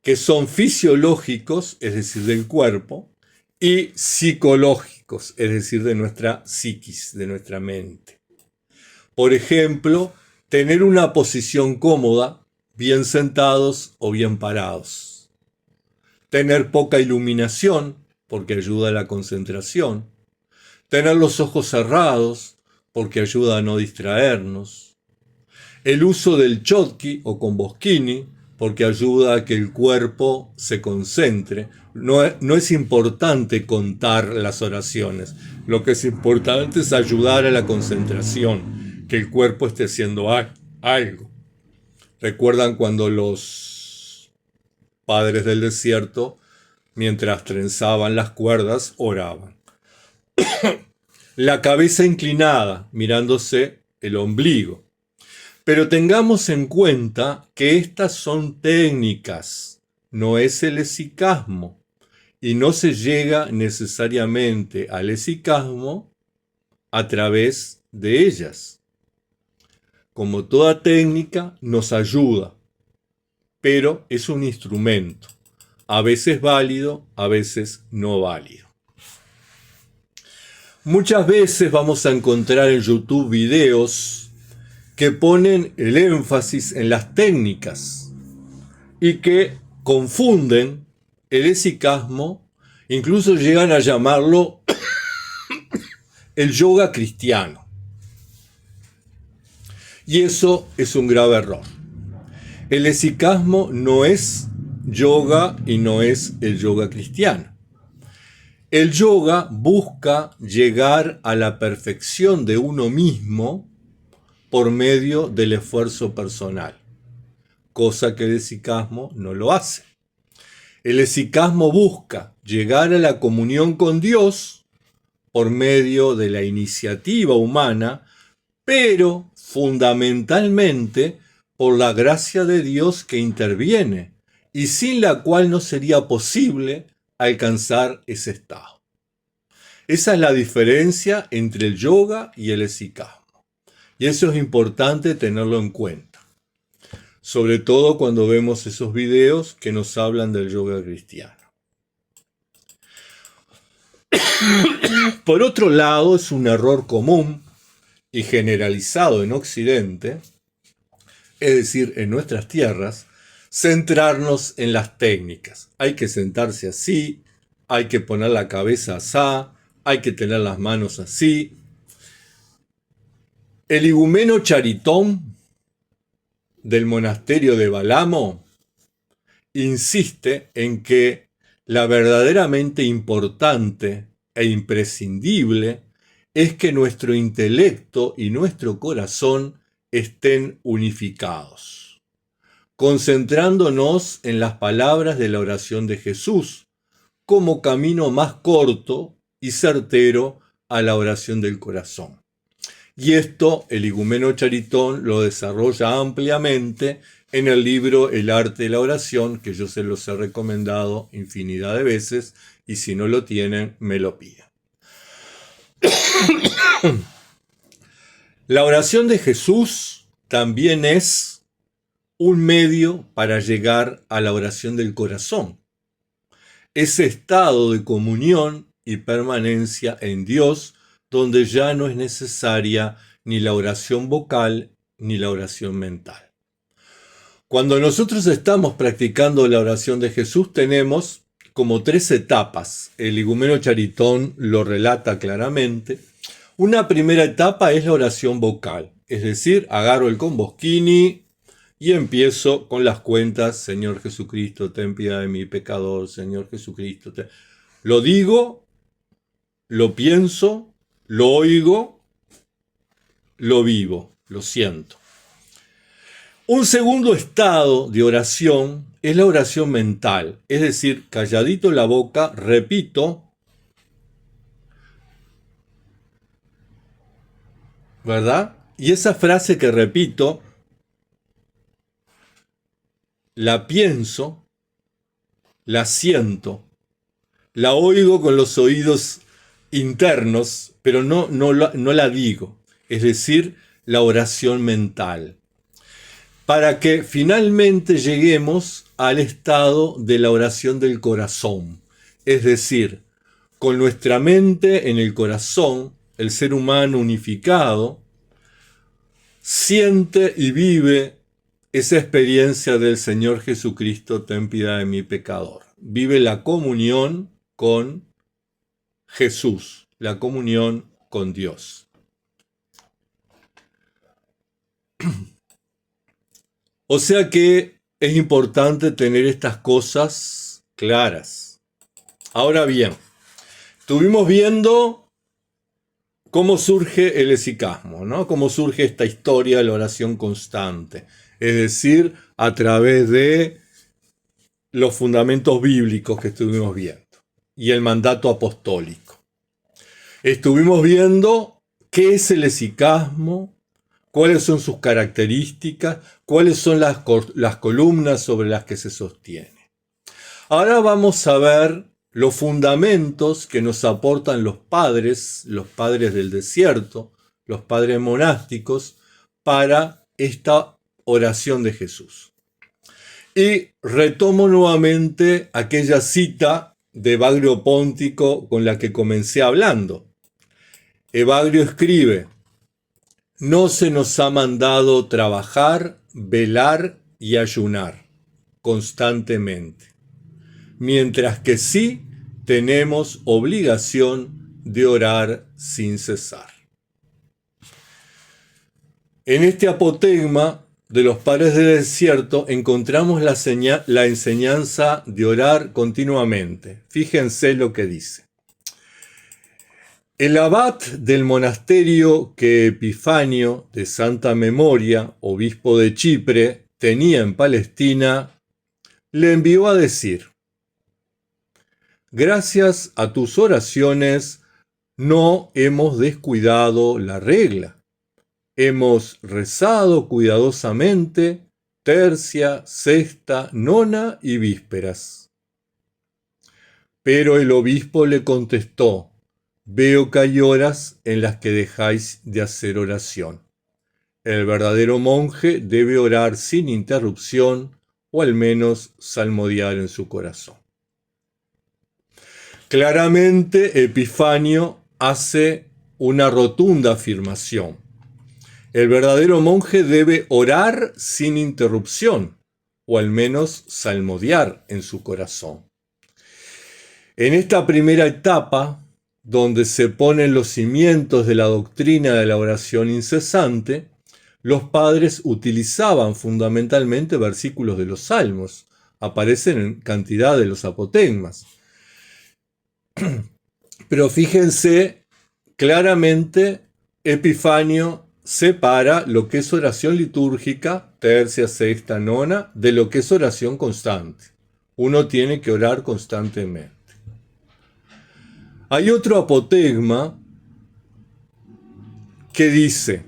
que son fisiológicos, es decir, del cuerpo, y psicológicos, es decir, de nuestra psiquis, de nuestra mente. Por ejemplo, tener una posición cómoda, bien sentados o bien parados. Tener poca iluminación, porque ayuda a la concentración. Tener los ojos cerrados, porque ayuda a no distraernos. El uso del chotki o komboskini, porque ayuda a que el cuerpo se concentre. No es importante contar las oraciones. Lo que es importante es ayudar a la concentración, que el cuerpo esté haciendo algo. ¿Recuerdan cuando los padres del desierto, mientras trenzaban las cuerdas, oraban? La cabeza inclinada, mirándose el ombligo. Pero tengamos en cuenta que estas son técnicas, no es el esicasmo, y no se llega necesariamente al esicasmo a través de ellas. Como toda técnica, nos ayuda, pero es un instrumento, a veces válido, a veces no válido. Muchas veces vamos a encontrar en YouTube videos que ponen el énfasis en las técnicas y que confunden el esicasmo, incluso llegan a llamarlo el yoga cristiano. Y eso es un grave error. El esicasmo no es yoga y no es el yoga cristiano. El yoga busca llegar a la perfección de uno mismo por medio del esfuerzo personal, cosa que el esicasmo no lo hace. El esicasmo busca llegar a la comunión con Dios por medio de la iniciativa humana, pero fundamentalmente por la gracia de Dios que interviene y sin la cual no sería posible alcanzar ese estado. Esa es la diferencia entre el yoga y el esicasmo. Y eso es importante tenerlo en cuenta. Sobre todo cuando vemos esos videos que nos hablan del yoga cristiano. Por otro lado, es un error común y generalizado en Occidente, es decir, en nuestras tierras, centrarnos en las técnicas. Hay que sentarse así, hay que poner la cabeza así, hay que tener las manos así. El igumeno Charitón del monasterio de Balamo insiste en que la verdaderamente importante e imprescindible es que nuestro intelecto y nuestro corazón estén unificados, concentrándonos en las palabras de la oración de Jesús como camino más corto y certero a la oración del corazón. Y esto el igumeno Charitón lo desarrolla ampliamente en el libro El arte de la oración, que yo se los he recomendado infinidad de veces, y si no lo tienen, me lo piden. La oración de Jesús también es un medio para llegar a la oración del corazón. Ese estado de comunión y permanencia en Dios, donde ya no es necesaria ni la oración vocal ni la oración mental. Cuando nosotros estamos practicando la oración de Jesús, tenemos como 3 etapas. El igumeno Charitón lo relata claramente. Una primera etapa es la oración vocal, es decir, agarro el komboskini y empiezo con las cuentas: Señor Jesucristo, ten piedad de mí, pecador, Señor Jesucristo. Lo digo, lo pienso, lo oigo, lo vivo, lo siento. Un segundo estado de oración es la oración mental, es decir, calladito la boca, repito, ¿verdad? Y esa frase que repito, la pienso, la siento, la oigo con los oídos internos, pero no la digo, es decir, la oración mental, para que finalmente lleguemos al estado de la oración del corazón, es decir, con nuestra mente en el corazón, el ser humano unificado siente y vive esa experiencia del Señor Jesucristo, ten piedad de mí, pecador. Vive la comunión con Jesús, la comunión con Dios. O sea que es importante tener estas cosas claras. Ahora bien, estuvimos viendo cómo surge el hesicasmo, ¿no? Cómo surge esta historia de la oración constante. Es decir, a través de los fundamentos bíblicos que estuvimos viendo y el mandato apostólico. Estuvimos viendo qué es el hesicasmo, cuáles son sus características, cuáles son las columnas sobre las que se sostiene. Ahora vamos a ver los fundamentos que nos aportan los padres del desierto, los padres monásticos, para esta oración de Jesús. Y retomo nuevamente aquella cita de Evagrio Póntico con la que comencé hablando. Evagrio escribe: no se nos ha mandado trabajar, velar y ayunar constantemente, mientras que sí tenemos obligación de orar sin cesar. En este apotegma de los padres del desierto encontramos la enseñanza de orar continuamente. Fíjense lo que dice. El abad del monasterio que Epifanio, de santa memoria, obispo de Chipre, tenía en Palestina, le envió a decir: gracias a tus oraciones no hemos descuidado la regla. Hemos rezado cuidadosamente tercia, sexta, nona y vísperas. Pero el obispo le contestó: veo que hay horas en las que dejáis de hacer oración. El verdadero monje debe orar sin interrupción o al menos salmodiar en su corazón. Claramente, Epifanio hace una rotunda afirmación. El verdadero monje debe orar sin interrupción o al menos salmodiar en su corazón. En esta primera etapa, donde se ponen los cimientos de la doctrina de la oración incesante, los padres utilizaban fundamentalmente versículos de los salmos. Aparecen en cantidad de los apotegmas. Pero fíjense, claramente Epifanio separa lo que es oración litúrgica, tercia, sexta, nona, de lo que es oración constante. Uno tiene que orar constantemente. Hay otro apotegma que dice: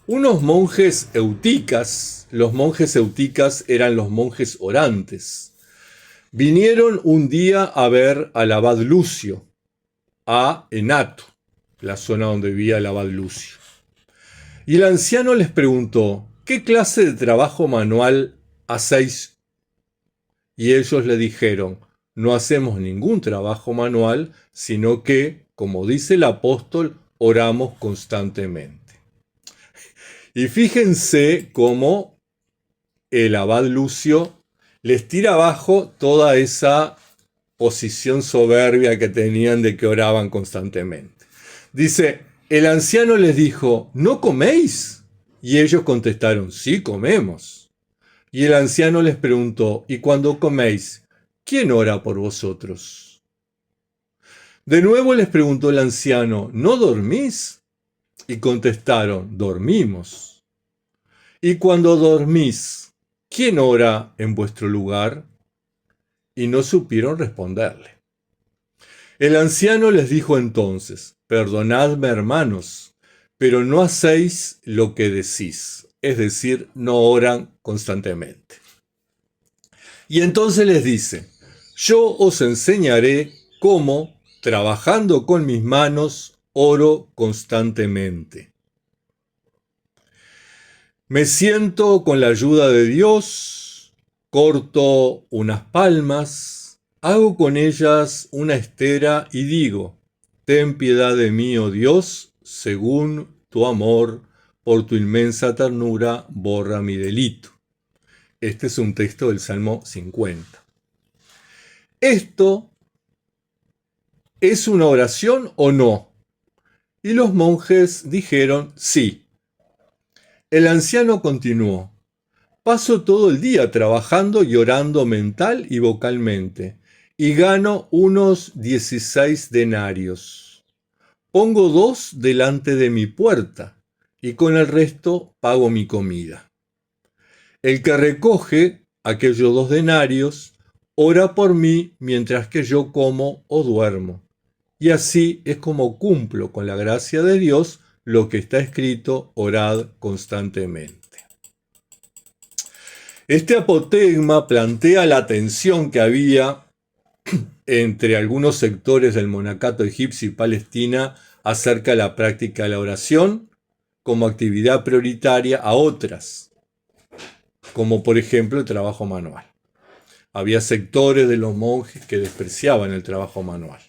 unos monjes euticas, los monjes euticas eran los monjes orantes, vinieron un día a ver al abad Lucio, a Enato, la zona donde vivía el abad Lucio. Y el anciano les preguntó: ¿qué clase de trabajo manual hacéis? Y ellos le dijeron: no hacemos ningún trabajo manual, sino que, como dice el apóstol, oramos constantemente. Y fíjense cómo el abad Lucio les tira abajo toda esa posición soberbia que tenían de que oraban constantemente. Dice: el anciano les dijo: ¿no coméis? Y ellos contestaron: sí, comemos. Y el anciano les preguntó: ¿y cuando coméis, quién ora por vosotros? De nuevo les preguntó el anciano: ¿no dormís? Y contestaron: dormimos. Y cuando dormís, ¿quién ora en vuestro lugar? Y no supieron responderle. El anciano les dijo entonces: perdonadme, hermanos, pero no hacéis lo que decís, es decir, no oran constantemente. Y entonces les dice: yo os enseñaré cómo, trabajando con mis manos, oro constantemente. Me siento con la ayuda de Dios, corto unas palmas, hago con ellas una estera y digo: ten piedad de mí, oh Dios, según tu amor, por tu inmensa ternura, borra mi delito. Este es un texto del Salmo 50. Esto ¿Es una oración o no? Y los monjes dijeron sí. El anciano continuó: paso todo el día trabajando y orando mental y vocalmente, y gano unos 16 denarios. Pongo 2 delante de mi puerta, y con el resto pago mi comida. El que recoge aquellos 2 denarios ora por mí mientras que yo como o duermo. Y así es como cumplo con la gracia de Dios lo que está escrito: orad constantemente. Este apotegma plantea la tensión que había entre algunos sectores del monacato egipcio y Palestina acerca de la práctica de la oración como actividad prioritaria a otras, como por ejemplo el trabajo manual. Había sectores de los monjes que despreciaban el trabajo manual.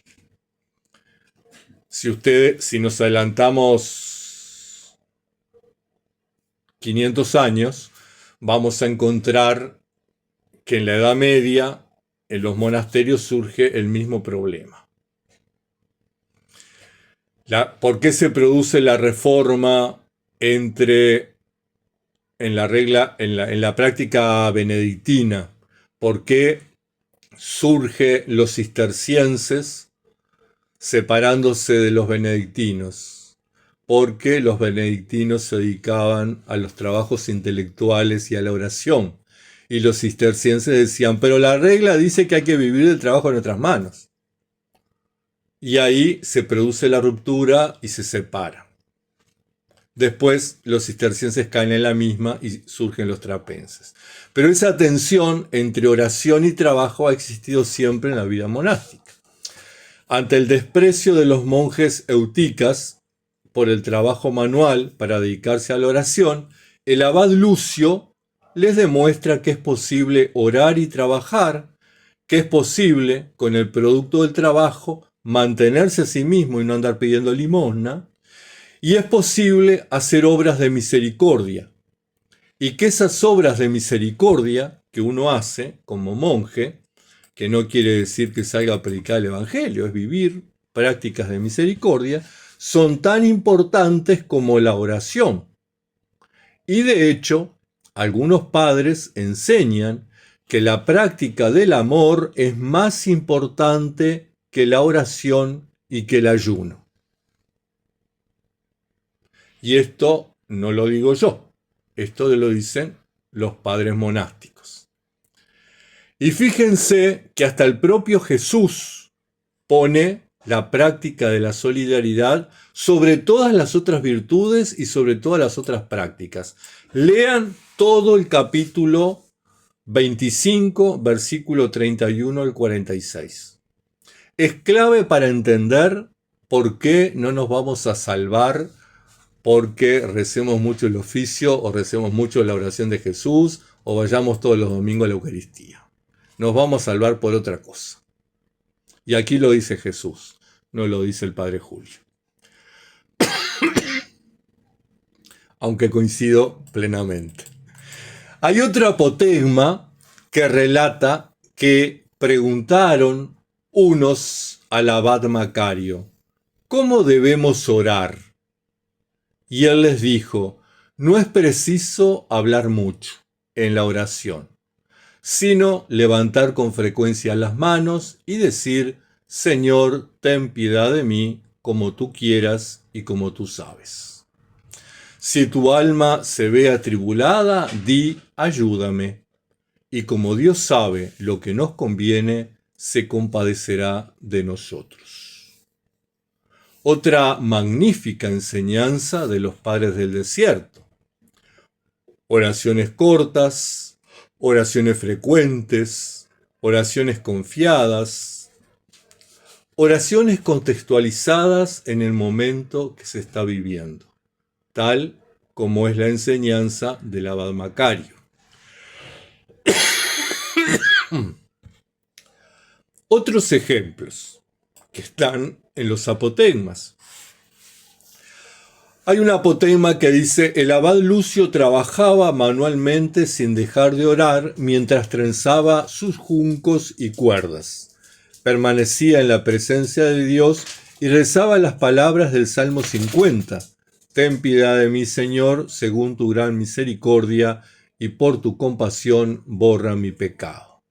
Si nos adelantamos 500 años, vamos a encontrar que en la Edad Media, en los monasterios surge el mismo problema. ¿Por qué se produce la reforma en la práctica benedictina? ¿Por qué surge los cistercienses separándose de los benedictinos? Porque los benedictinos se dedicaban a los trabajos intelectuales y a la oración. Y los cistercienses decían, pero la regla dice que hay que vivir del trabajo en nuestras manos. Y ahí se produce la ruptura y se separa. Después los cistercienses caen en la misma y surgen los trapenses. Pero esa tensión entre oración y trabajo ha existido siempre en la vida monástica. Ante el desprecio de los monjes euticas por el trabajo manual para dedicarse a la oración, el abad Lucio les demuestra que es posible orar y trabajar, que es posible, con el producto del trabajo, mantenerse a sí mismo y no andar pidiendo limosna, y es posible hacer obras de misericordia, y que esas obras de misericordia que uno hace como monje, que no quiere decir que salga a predicar el evangelio, es vivir prácticas de misericordia, son tan importantes como la oración. Y de hecho, algunos padres enseñan que la práctica del amor es más importante que la oración y que el ayuno. Y esto no lo digo yo, esto lo dicen los padres monásticos. Y fíjense que hasta el propio Jesús pone la práctica de la solidaridad sobre todas las otras virtudes y sobre todas las otras prácticas. Lean todo el capítulo 25, versículo 31 al 46. Es clave para entender por qué no nos vamos a salvar porque recemos mucho el oficio o recemos mucho la oración de Jesús o vayamos todos los domingos a la Eucaristía. Nos vamos a salvar por otra cosa. Y aquí lo dice Jesús, no lo dice el Padre Julio. Aunque coincido plenamente. Hay otro apotegma que relata que preguntaron unos al abad Macario, ¿cómo debemos orar? Y él les dijo, no es preciso hablar mucho en la oración, sino levantar con frecuencia las manos y decir, Señor, ten piedad de mí, como tú quieras y como tú sabes. Si tu alma se ve atribulada, di, ayúdame. Y como Dios sabe lo que nos conviene, se compadecerá de nosotros. Otra magnífica enseñanza de los padres del desierto. Oraciones cortas, oraciones frecuentes, oraciones confiadas, oraciones contextualizadas en el momento que se está viviendo, tal como es la enseñanza del abad Macario. Otros ejemplos que están en los apotegmas. Hay un apotegma que dice, el abad Lucio trabajaba manualmente sin dejar de orar mientras trenzaba sus juncos y cuerdas. permanecía en la presencia de Dios y rezaba las palabras del Salmo 50. Ten piedad de mí, Señor, según tu gran misericordia, y por tu compasión borra mi pecado.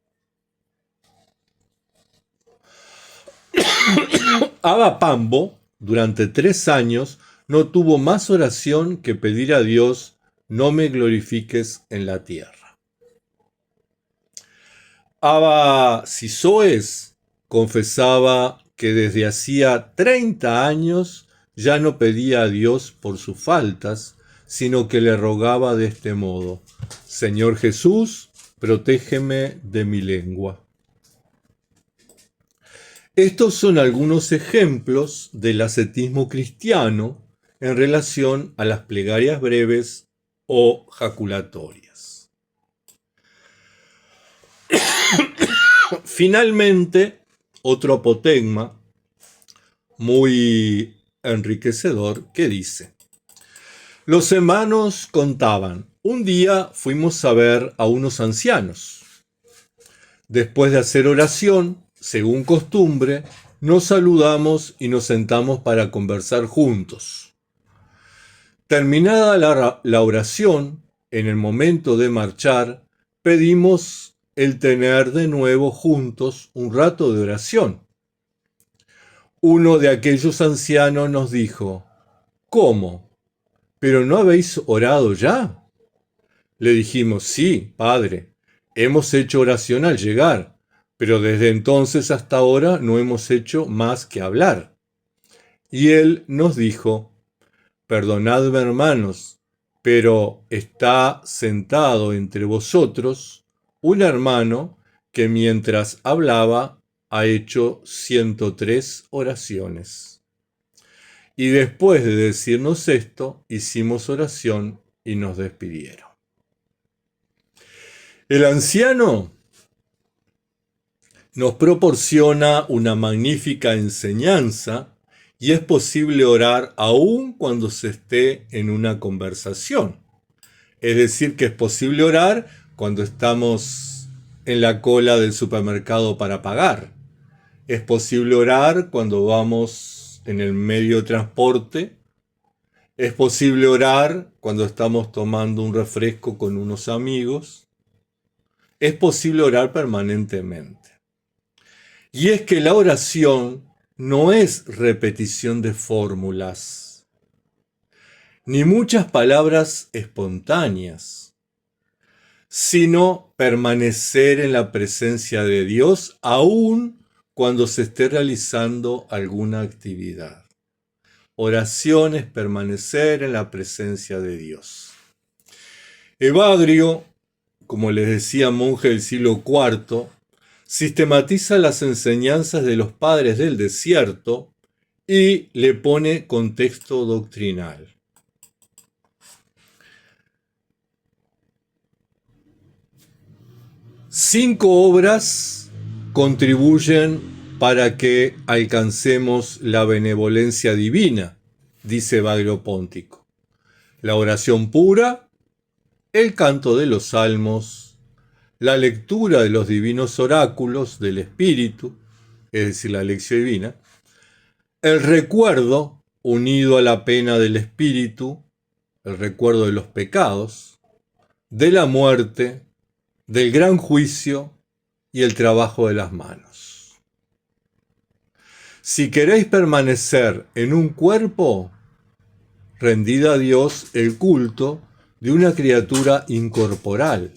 Abba Pambo, durante 3 años, no tuvo más oración que pedir a Dios: no me glorifiques en la tierra. Abba Sisoes confesaba que desde hacía 30 años ya no pedía a Dios por sus faltas, sino que le rogaba de este modo: Señor Jesús, protégeme de mi lengua. Estos son algunos ejemplos del ascetismo cristiano en relación a las plegarias breves o jaculatorias. Finalmente, otro apotegma muy enriquecedor que dice: los hermanos contaban, un día fuimos a ver a unos ancianos. Después de hacer oración, según costumbre, nos saludamos y nos sentamos para conversar juntos. Terminada la oración, en el momento de marchar, pedimos el tener de nuevo juntos un rato de oración. Uno de aquellos ancianos nos dijo: ¿cómo? ¿Pero no habéis orado ya? Le dijimos: sí, padre, hemos hecho oración al llegar, pero desde entonces hasta ahora no hemos hecho más que hablar. Y él nos dijo: perdonadme, hermanos, pero está sentado entre vosotros un hermano que mientras hablaba ha hecho 103 oraciones. Y después de decirnos esto, hicimos oración y nos despidieron. El anciano nos proporciona una magnífica enseñanza y es posible orar aún cuando se esté en una conversación. Es decir, que es posible orar cuando estamos en la cola del supermercado para pagar. Es posible orar cuando vamos en el medio de transporte. Es posible orar cuando estamos tomando un refresco con unos amigos. Es posible orar permanentemente. Y es que la oración no es repetición de fórmulas, ni muchas palabras espontáneas, sino permanecer en la presencia de Dios aún cuando se esté realizando alguna actividad. Oración es permanecer en la presencia de Dios. Evagrio, como les decía, monje del siglo IV, sistematiza las enseñanzas de los padres del desierto y le pone contexto doctrinal. Cinco obras contribuyen para que alcancemos la benevolencia divina, dice Evagrio Póntico: la oración pura, el canto de los salmos, la lectura de los divinos oráculos del Espíritu, es decir, la lección divina, el recuerdo unido a la pena del Espíritu, el recuerdo de los pecados, de la muerte, del gran juicio y el trabajo de las manos. Si queréis permanecer en un cuerpo, rendid a Dios el culto de una criatura incorporal.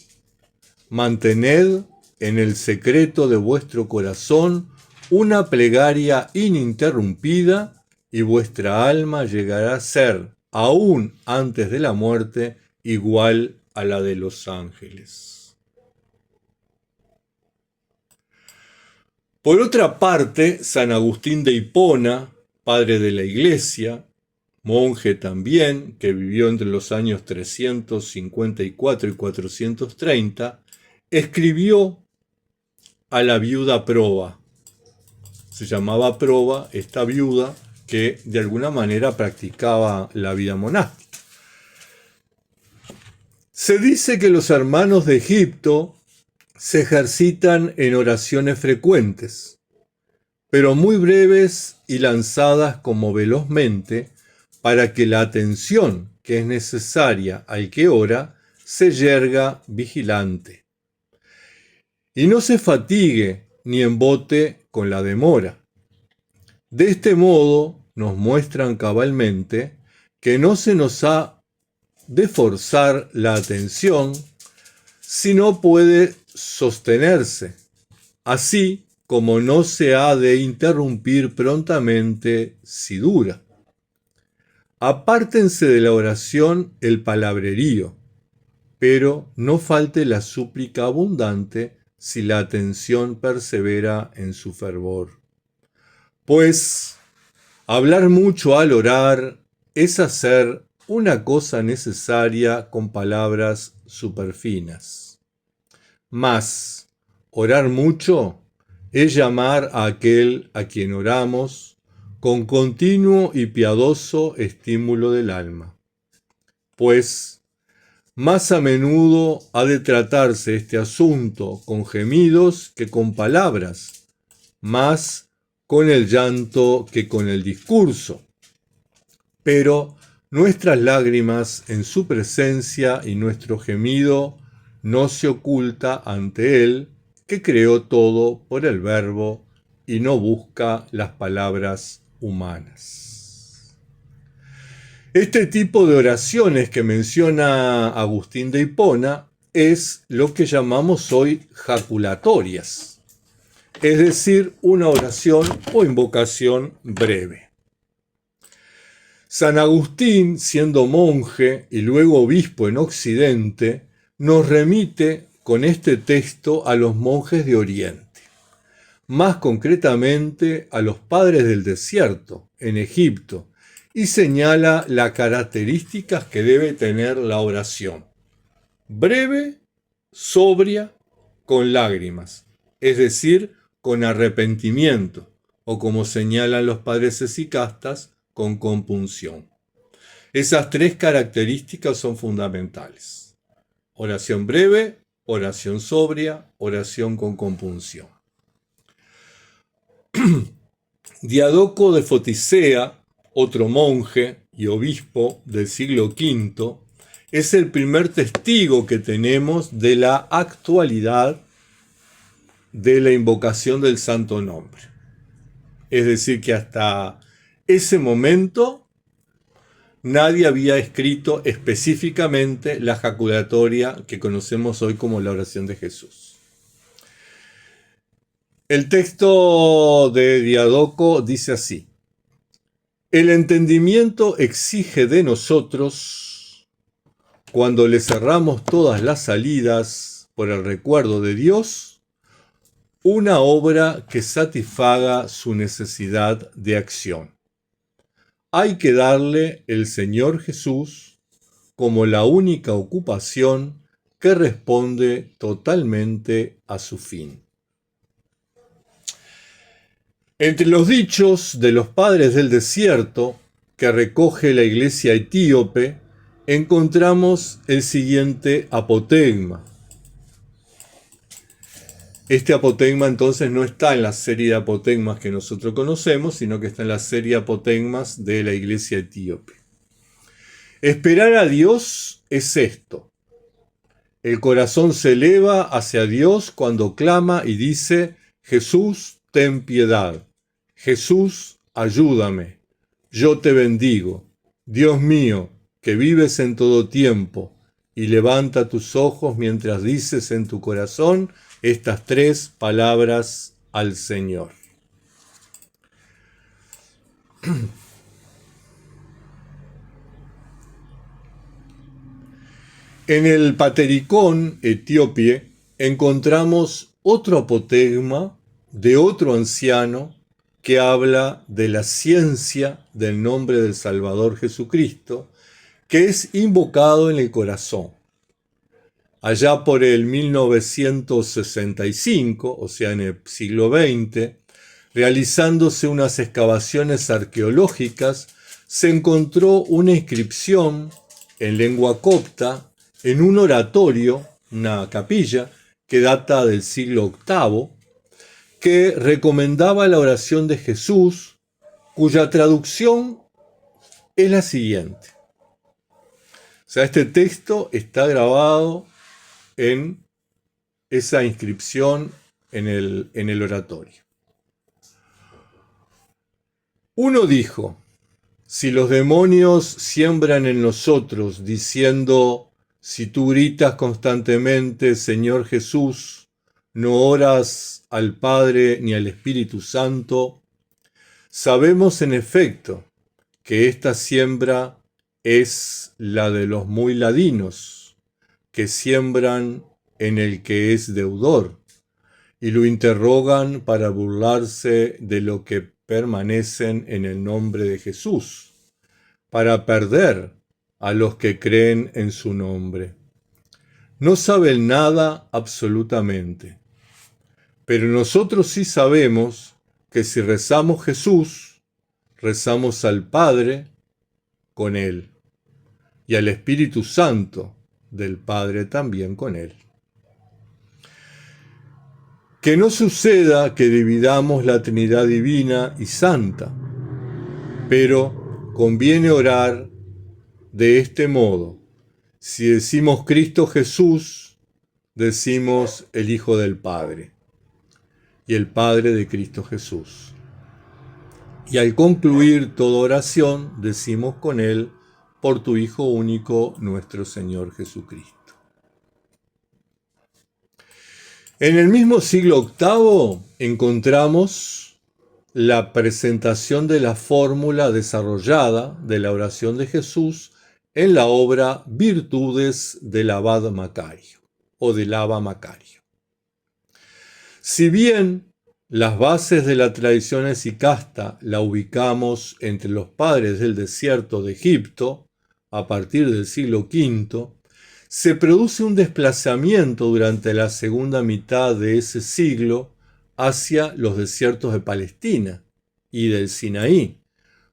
Mantened en el secreto de vuestro corazón una plegaria ininterrumpida y vuestra alma llegará a ser, aún antes de la muerte, igual a la de los ángeles. Por otra parte, San Agustín de Hipona, padre de la Iglesia, monje también, que vivió entre los años 354 y 430, escribió a la viuda Proba. Se llamaba Proba esta viuda que de alguna manera practicaba la vida monástica. Se dice que los hermanos de Egipto se ejercitan en oraciones frecuentes. pero muy breves y lanzadas como velozmente, para que la atención que es necesaria al que ora se yerga vigilante, y no se fatigue ni embote con la demora. De este modo nos muestran cabalmente que no se nos ha de forzar la atención si no puede sostenerse, así como no se ha de interrumpir prontamente si dura. Apártense de la oración el palabrerío, pero no falte la súplica abundante si la atención persevera en su fervor. Pues hablar mucho al orar es hacer una cosa necesaria con palabras superfinas. Mas orar mucho es llamar a aquel a quien oramos con continuo y piadoso estímulo del alma. Pues más a menudo ha de tratarse este asunto con gemidos que con palabras, más con el llanto que con el discurso. Pero nuestras lágrimas en su presencia y nuestro gemido no se oculta ante Él, que creó todo por el Verbo y no busca las palabras humanas. Este tipo de oraciones que menciona Agustín de Hipona es lo que llamamos hoy jaculatorias, es decir, una oración o invocación breve. San Agustín, siendo monje y luego obispo en Occidente, nos remite con este texto a los monjes de Oriente, más concretamente a los padres del desierto, en Egipto, y señala las características que debe tener la oración: breve, sobria, con lágrimas, es decir, con arrepentimiento, o como señalan los padres hesicastas, con compunción. Esas tres características son fundamentales: oración breve, oración sobria, oración con compunción. Diadoco de Foticea, otro monje y obispo del siglo V, es el primer testigo que tenemos de la actualidad de la invocación del Santo Nombre. Es decir, que hasta ese momento nadie había escrito específicamente la jaculatoria que conocemos hoy como la oración de Jesús. El texto de Diadoco dice así: el entendimiento exige de nosotros, cuando le cerramos todas las salidas por el recuerdo de Dios, una obra que satisfaga su necesidad de acción. Hay que darle el Señor Jesús como la única ocupación que responde totalmente a su fin. Entre los dichos de los padres del desierto que recoge la iglesia etíope, encontramos el siguiente apotegma. Este apotegma entonces no está en la serie de apotegmas que nosotros conocemos, sino que está en la serie de apotegmas de la iglesia etíope. Esperar a Dios es esto: el corazón se eleva hacia Dios cuando clama y dice: Jesús, ten piedad. Jesús, ayúdame. Yo te bendigo. Dios mío, que vives en todo tiempo, y levanta tus ojos mientras dices en tu corazón estas tres palabras al Señor. En el Patericón etíope encontramos otro apotegma de otro anciano que habla de la ciencia del nombre del Salvador Jesucristo, que es invocado en el corazón. Allá por el 1965, o sea, en el siglo XX, realizándose unas excavaciones arqueológicas, se encontró una inscripción en lengua copta en un oratorio, una capilla, que data del siglo VIII, que recomendaba la oración de Jesús, cuya traducción es la siguiente. O sea, este texto está grabado en esa inscripción en el oratorio. Uno dijo: si los demonios siembran en nosotros diciendo, si tú gritas constantemente, Señor Jesús, no oras al Padre ni al Espíritu Santo, sabemos en efecto que esta siembra es la de los muy ladinos, que siembran en el que es deudor, y lo interrogan para burlarse de lo que permanecen en el nombre de Jesús, para perder a los que creen en su nombre. No saben nada absolutamente, pero nosotros sí sabemos que si rezamos Jesús, rezamos al Padre con Él, y al Espíritu Santo del Padre también con Él. Que no suceda que dividamos la Trinidad Divina y Santa, pero conviene orar de este modo. Si decimos Cristo Jesús, decimos el Hijo del Padre y el Padre de Cristo Jesús. Y al concluir toda oración, decimos con Él, por tu Hijo único, nuestro Señor Jesucristo. En el mismo siglo VIII encontramos la presentación de la fórmula desarrollada de la oración de Jesús en la obra Virtudes del Abad Macario o del Abba Macario. Si bien las bases de la tradición esicasta la ubicamos entre los padres del desierto de Egipto a partir del siglo V, se produce un desplazamiento durante la segunda mitad de ese siglo hacia los desiertos de Palestina y del Sinaí,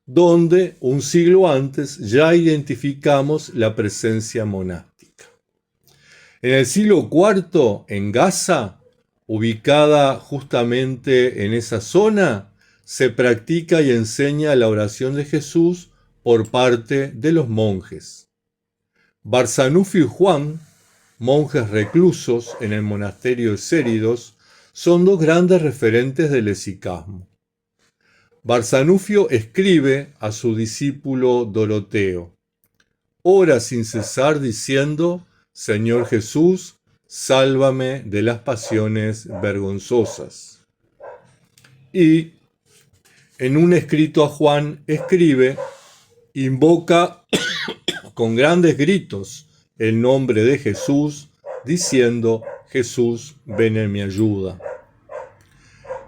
donde un siglo antes ya identificamos la presencia monástica. En el siglo IV, en Gaza, ubicada justamente en esa zona, se practica y enseña la oración de Jesús por parte de los monjes. Barzanufio y Juan, monjes reclusos en el monasterio de Céridos, son dos grandes referentes del esicasmo. Barzanufio escribe a su discípulo Doroteo: ora sin cesar diciendo, Señor Jesús, sálvame de las pasiones vergonzosas. Y en un escrito a Juan escribe, invoca con grandes gritos el nombre de Jesús, diciendo, Jesús, ven en mi ayuda.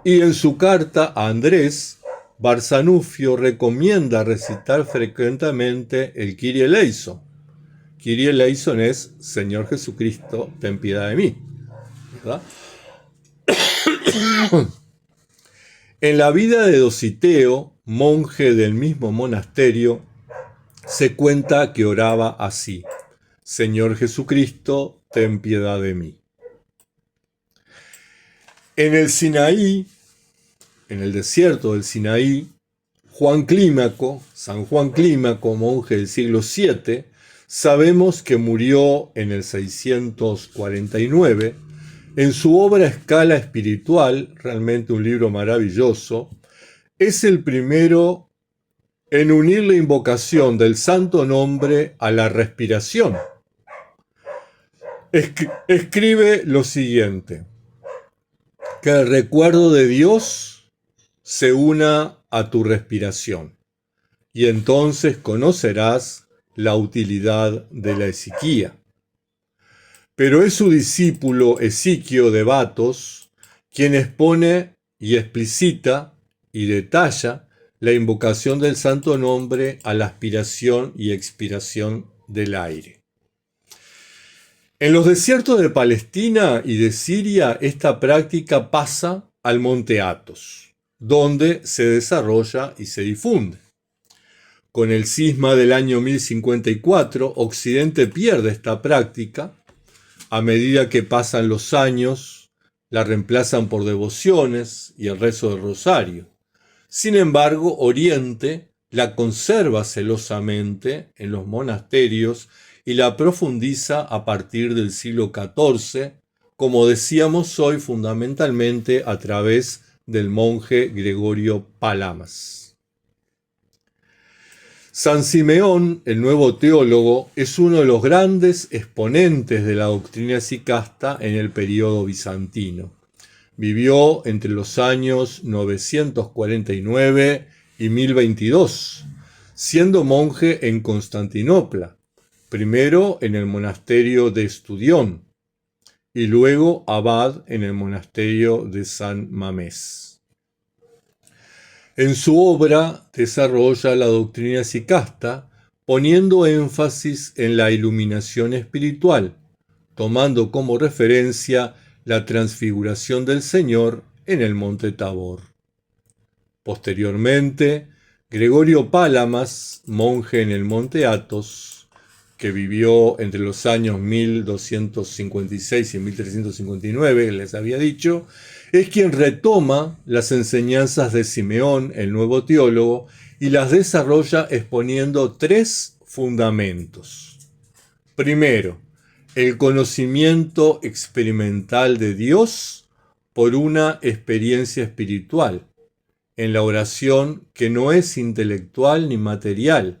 Y en su carta a Andrés, Barzanufio recomienda recitar frecuentemente el Kyrie eleison. Kyrie eleison es, Señor Jesucristo, ten piedad de mí, ¿verdad? En la vida de Dositeo, monje del mismo monasterio, se cuenta que oraba así: Señor Jesucristo, ten piedad de mí. En el Sinaí, en el desierto del Sinaí, San Juan Clímaco, monje del siglo VII, sabemos que murió en el 649. En su obra Escala Espiritual, realmente un libro maravilloso, es el primero en unir la invocación del santo nombre a la respiración. Escribe lo siguiente: que el recuerdo de Dios se una a tu respiración, y entonces conocerás la utilidad de la esiquía. Pero es su discípulo Esiquio de Batos quien expone y explicita y detalla la invocación del santo nombre a la aspiración y expiración del aire. En los desiertos de Palestina y de Siria, esta práctica pasa al monte Athos, donde se desarrolla y se difunde. Con el cisma del año 1054, Occidente pierde esta práctica. A medida que pasan los años, la reemplazan por devociones y el rezo del rosario. Sin embargo, Oriente la conserva celosamente en los monasterios y la profundiza a partir del siglo XIV, como decíamos hoy, fundamentalmente a través del monje Gregorio Palamas. San Simeón, el nuevo teólogo, es uno de los grandes exponentes de la doctrina sicasta en el período bizantino. Vivió entre los años 949 y 1022, siendo monje en Constantinopla, primero en el monasterio de Estudión y luego abad en el monasterio de San Mamés. En su obra desarrolla la doctrina sicasta, poniendo énfasis en la iluminación espiritual, tomando como referencia la transfiguración del Señor en el monte Tabor. Posteriormente, Gregorio Palamas, monje en el monte Athos, que vivió entre los años 1256 y 1359, les había dicho, es quien retoma las enseñanzas de Simeón, el nuevo teólogo, y las desarrolla exponiendo tres fundamentos. Primero, el conocimiento experimental de Dios por una experiencia espiritual, en la oración que no es intelectual ni material,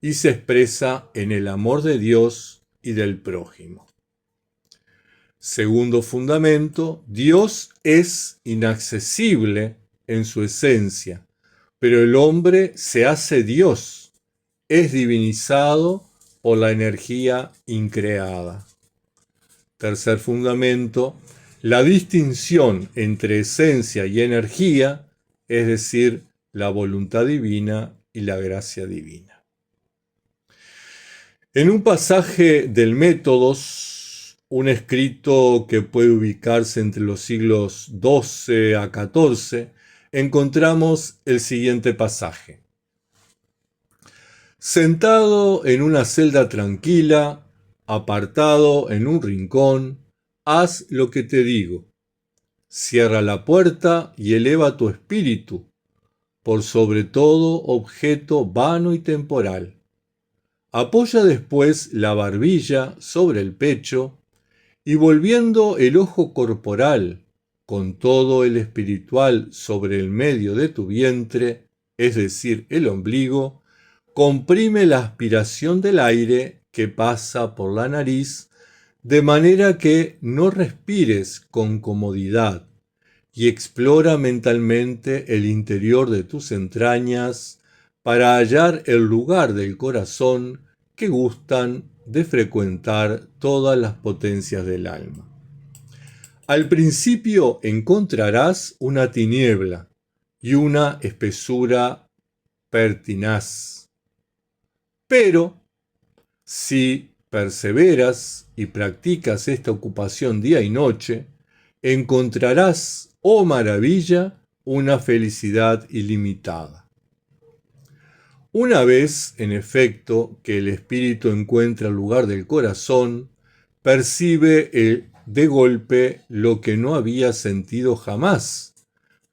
y se expresa en el amor de Dios y del prójimo. Segundo fundamento, Dios es inaccesible en su esencia, pero el hombre se hace Dios, es divinizado por la energía increada. Tercer fundamento, la distinción entre esencia y energía, es decir, la voluntad divina y la gracia divina. En un pasaje del Métodos, un escrito que puede ubicarse entre los siglos XII a XIV, encontramos el siguiente pasaje. Sentado en una celda tranquila, apartado en un rincón, haz lo que te digo. Cierra la puerta y eleva tu espíritu por sobre todo objeto vano y temporal. Apoya después la barbilla sobre el pecho y volviendo el ojo corporal con todo el espiritual sobre el medio de tu vientre, es decir, el ombligo, comprime la aspiración del aire que pasa por la nariz, de manera que no respires con comodidad, y explora mentalmente el interior de tus entrañas para hallar el lugar del corazón que gustan de frecuentar todas las potencias del alma. Al principio encontrarás una tiniebla y una espesura pertinaz. Pero, si perseveras y practicas esta ocupación día y noche, encontrarás, oh maravilla, una felicidad ilimitada. Una vez, en efecto, que el espíritu encuentra el lugar del corazón, percibe de golpe lo que no había sentido jamás,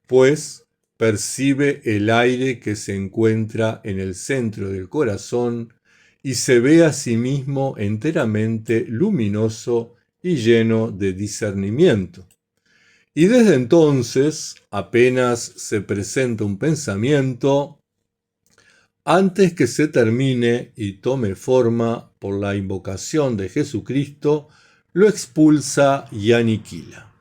pues percibe el aire que se encuentra en el centro del corazón y se ve a sí mismo enteramente luminoso y lleno de discernimiento. Y desde entonces, apenas se presenta un pensamiento, antes que se termine y tome forma por la invocación de Jesucristo, lo expulsa y aniquila.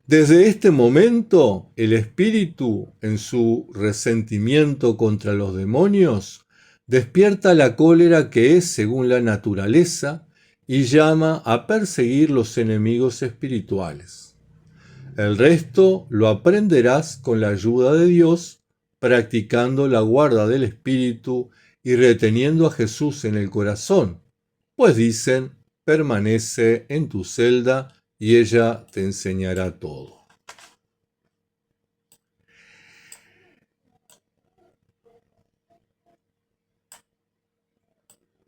Desde este momento, el espíritu, en su resentimiento contra los demonios, despierta la cólera que es según la naturaleza y llama a perseguir los enemigos espirituales. El resto lo aprenderás con la ayuda de Dios, practicando la guarda del espíritu y reteniendo a Jesús en el corazón, pues dicen, permanece en tu celda y ella te enseñará todo.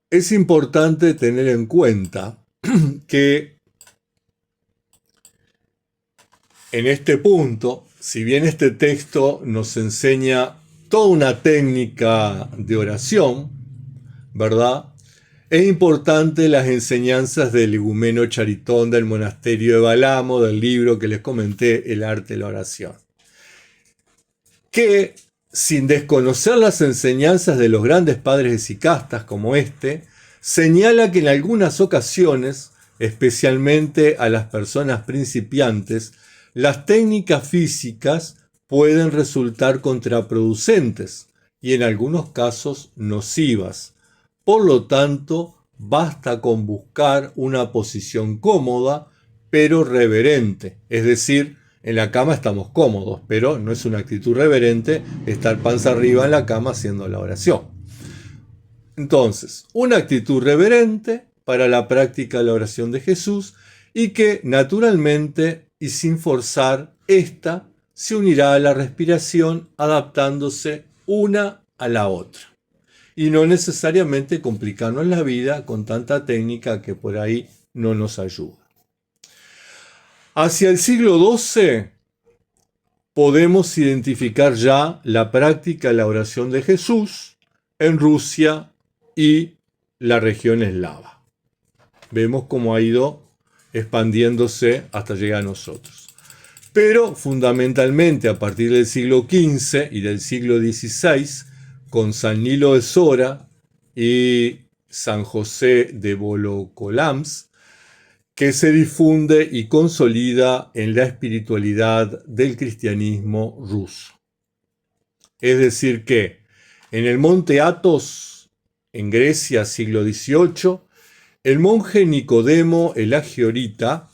Es importante tener en cuenta que en este punto, si bien este texto nos enseña toda una técnica de oración, ¿verdad? Es importante las enseñanzas del igumeno Charitón del monasterio de Balamo, del libro que les comenté, El arte de la oración. Que, sin desconocer las enseñanzas de los grandes padres esicastas como este, señala que en algunas ocasiones, especialmente a las personas principiantes, las técnicas físicas pueden resultar contraproducentes y en algunos casos nocivas. Por lo tanto, basta con buscar una posición cómoda, pero reverente. Es decir, en la cama estamos cómodos, pero no es una actitud reverente estar panza arriba en la cama haciendo la oración. Entonces, una actitud reverente para la práctica de la oración de Jesús y que naturalmente y sin forzar, esta se unirá a la respiración adaptándose una a la otra. Y no necesariamente complicarnos la vida con tanta técnica que por ahí no nos ayuda. Hacia el siglo XII podemos identificar ya la práctica de la oración de Jesús en Rusia y la región eslava. Vemos cómo ha ido expandiéndose hasta llegar a nosotros. Pero fundamentalmente a partir del siglo XV y del siglo XVI, con San Nilo de Sora y San José de Volokolamsk, que se difunde y consolida en la espiritualidad del cristianismo ruso. Es decir que en el monte Athos, en Grecia, siglo XVIII, el monje Nicodemo el Agiorita,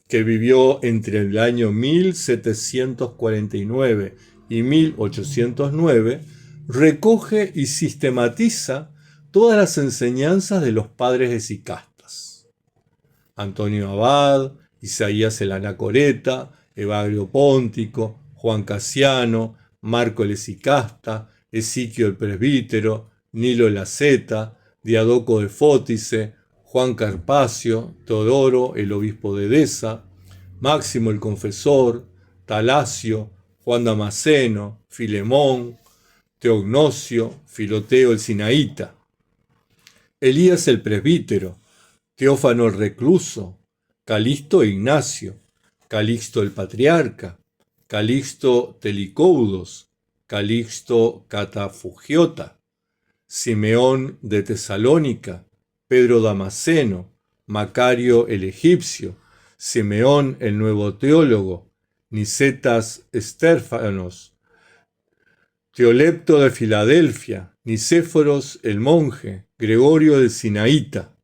que vivió entre el año 1749 y 1809, recoge y sistematiza todas las enseñanzas de los padres esicastas. Antonio Abad, Isaías el Anacoreta, Evagrio Póntico, Juan Casiano, Marco el Esicasta, Esiquio el Presbítero, Nilo el Asceta, Diadoco de Fótice, Juan Carpasio, Teodoro el Obispo de Edesa, Máximo el Confesor, Talasio, Juan Damasceno, Filemón, Teognosio, Filoteo el Sinaíta, Elías el Presbítero, Teófano el Recluso, Calixto Ignacio, Calixto el Patriarca, Calixto Telicoudos, Calixto Catafugiota, Simeón de Tesalónica, Pedro Damasceno, Macario el Egipcio, Simeón el Nuevo Teólogo, Nicetas Estérfanos, Teolepto de Filadelfia, Nicéforos el Monje, Gregorio el Sinaíta.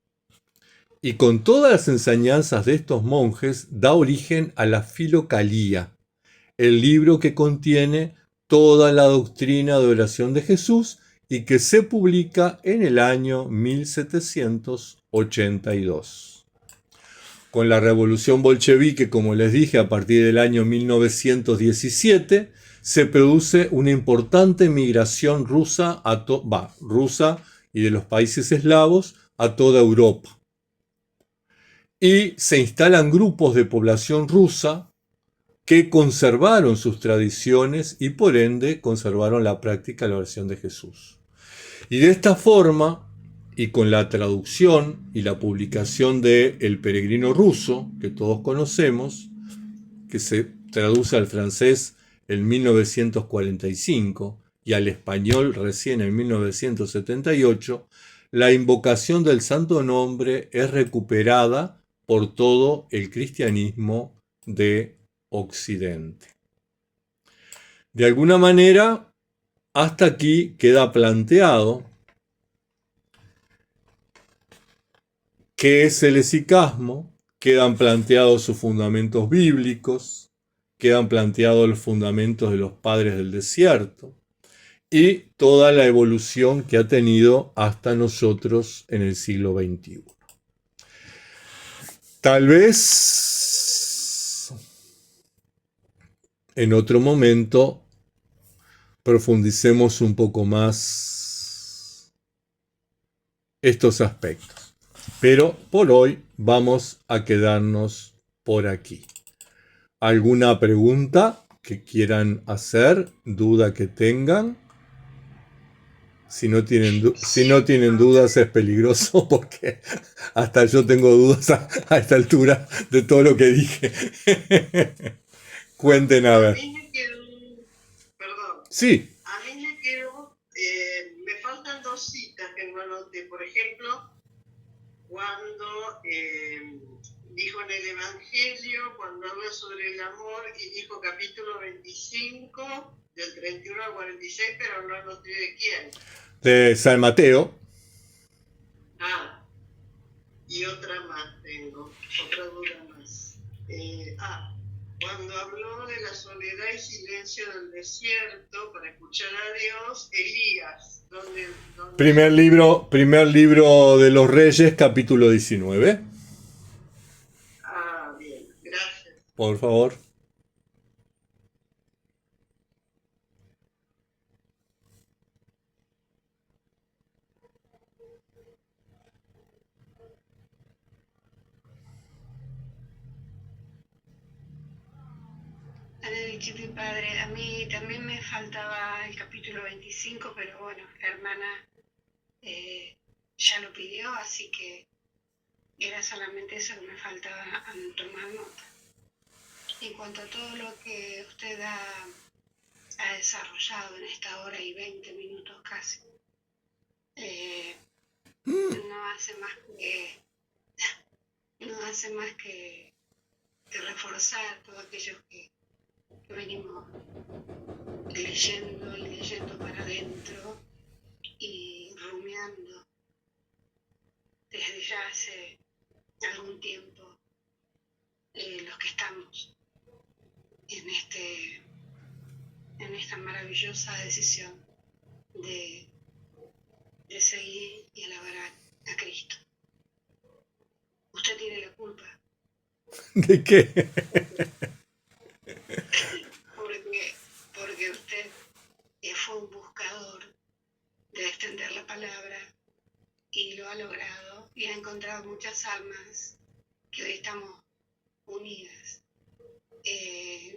Y con todas las enseñanzas de estos monjes da origen a la Filocalía, el libro que contiene toda la doctrina de oración de Jesús y que se publica en el año 1782. Con la revolución bolchevique, como les dije, a partir del año 1917, se produce una importante migración rusa y de los países eslavos a toda Europa. Y se instalan grupos de población rusa que conservaron sus tradiciones y por ende conservaron la práctica de la oración de Jesús. Y de esta forma, y con la traducción y la publicación de El Peregrino Ruso, que todos conocemos, que se traduce al francés en 1945 y al español recién en 1978, la invocación del Santo Nombre es recuperada por todo el cristianismo de Occidente. De alguna manera, hasta aquí queda planteado qué es el esicasmo, quedan planteados sus fundamentos bíblicos, quedan planteados los fundamentos de los padres del desierto y toda la evolución que ha tenido hasta nosotros en el siglo XXI. Tal vez en otro momento profundicemos un poco más estos aspectos. Pero por hoy vamos a quedarnos por aquí. ¿Alguna pregunta que quieran hacer? ¿Duda que tengan? Si no tienen, si no tienen dudas es peligroso porque hasta yo tengo dudas a esta altura de todo lo que dije. Cuenten a A ver. mí me quedó, perdón, Sí, a mí me quedó, me faltan dos citas que no anoté. Por ejemplo, cuando dijo en el Evangelio, cuando habla sobre el amor, y dijo capítulo 25, del 31 al 46, pero no anoté de quién. de San Mateo. Ah, y otra más tengo, otra duda más. Cuando habló de la soledad y silencio del desierto para escuchar a Dios, Elías, Primer libro de los Reyes, capítulo 19. Bien, gracias. Por favor. Chipi padre, a mí también me faltaba el capítulo 25, pero bueno, la hermana ya lo pidió, así que era solamente eso que me faltaba tomar nota. En cuanto a todo lo que usted ha desarrollado en esta hora y 20 minutos casi, no hace más que reforzar todo aquello que venimos leyendo y leyendo para adentro y rumiando desde ya hace algún tiempo, los que estamos en esta maravillosa decisión de seguir y alabar a Cristo. Usted tiene la culpa. ¿De qué? Porque usted fue un buscador de extender la palabra y lo ha logrado y ha encontrado muchas almas que hoy estamos unidas,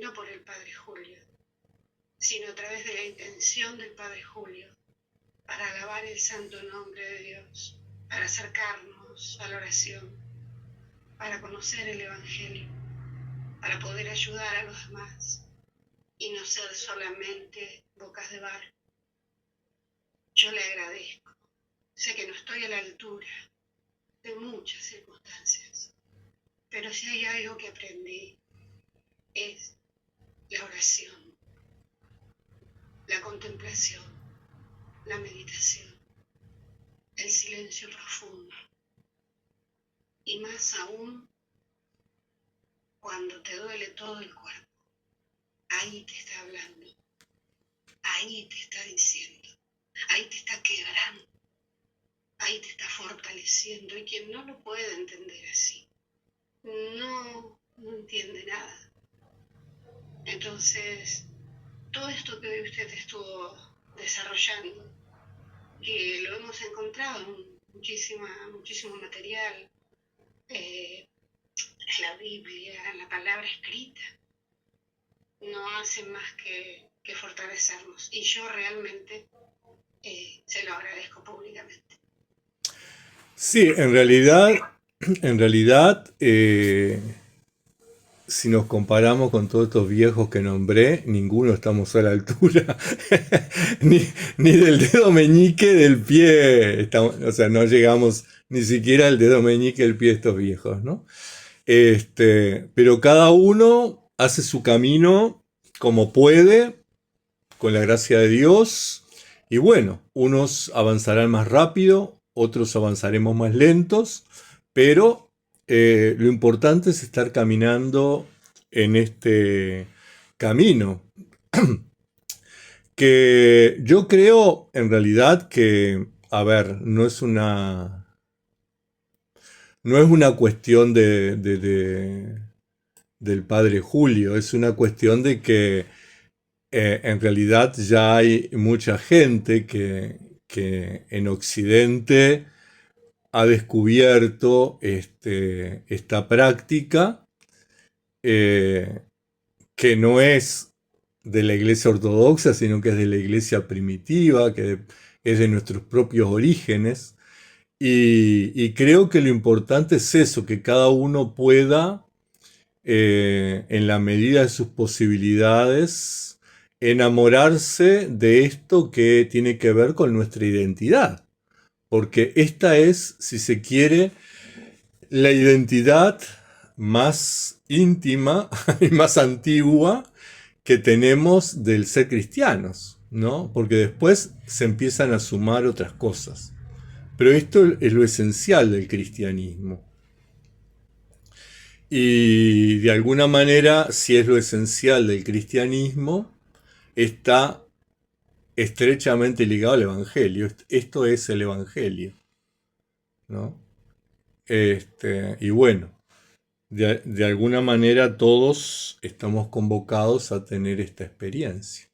no por el Padre Julio, sino a través de la intención del Padre Julio, para alabar el santo nombre de Dios, para acercarnos a la oración, para conocer el Evangelio, para poder ayudar a los demás y no ser solamente bocas de barro. Yo le agradezco. Sé que no estoy a la altura de muchas circunstancias, pero si hay algo que aprendí es la oración, la contemplación, la meditación, el silencio profundo y más aún cuando te duele todo el cuerpo. Ahí te está hablando, ahí te está diciendo, ahí te está quebrando, ahí te está fortaleciendo, y quien no lo puede entender así, no entiende nada. Entonces, todo esto que hoy usted estuvo desarrollando, que lo hemos encontrado en muchísimo material, la Biblia, la palabra escrita, no hace más que fortalecernos. Y yo realmente se lo agradezco públicamente. Sí, en realidad, si nos comparamos con todos estos viejos que nombré, ninguno estamos a la altura, ni del dedo meñique del pie, o sea, no llegamos ni siquiera al dedo meñique del pie de estos viejos, ¿no? Pero cada uno hace su camino como puede, con la gracia de Dios, y bueno, unos avanzarán más rápido, otros avanzaremos más lentos, pero lo importante es estar caminando en este camino. Que yo creo en realidad que, a ver, no es una cuestión del padre Julio, es una cuestión de que en realidad ya hay mucha gente que en Occidente ha descubierto esta práctica, que no es de la iglesia ortodoxa, sino que es de la iglesia primitiva, que es de nuestros propios orígenes. Y creo que lo importante es eso, que cada uno pueda, en la medida de sus posibilidades, enamorarse de esto que tiene que ver con nuestra identidad. Porque esta es, si se quiere, la identidad más íntima y más antigua que tenemos del ser cristianos, ¿no? Porque después se empiezan a sumar otras cosas. Pero esto es lo esencial del cristianismo. Y de alguna manera, si es lo esencial del cristianismo, está estrechamente ligado al Evangelio. Esto es el Evangelio, ¿no? Y bueno, de alguna manera todos estamos convocados a tener esta experiencia.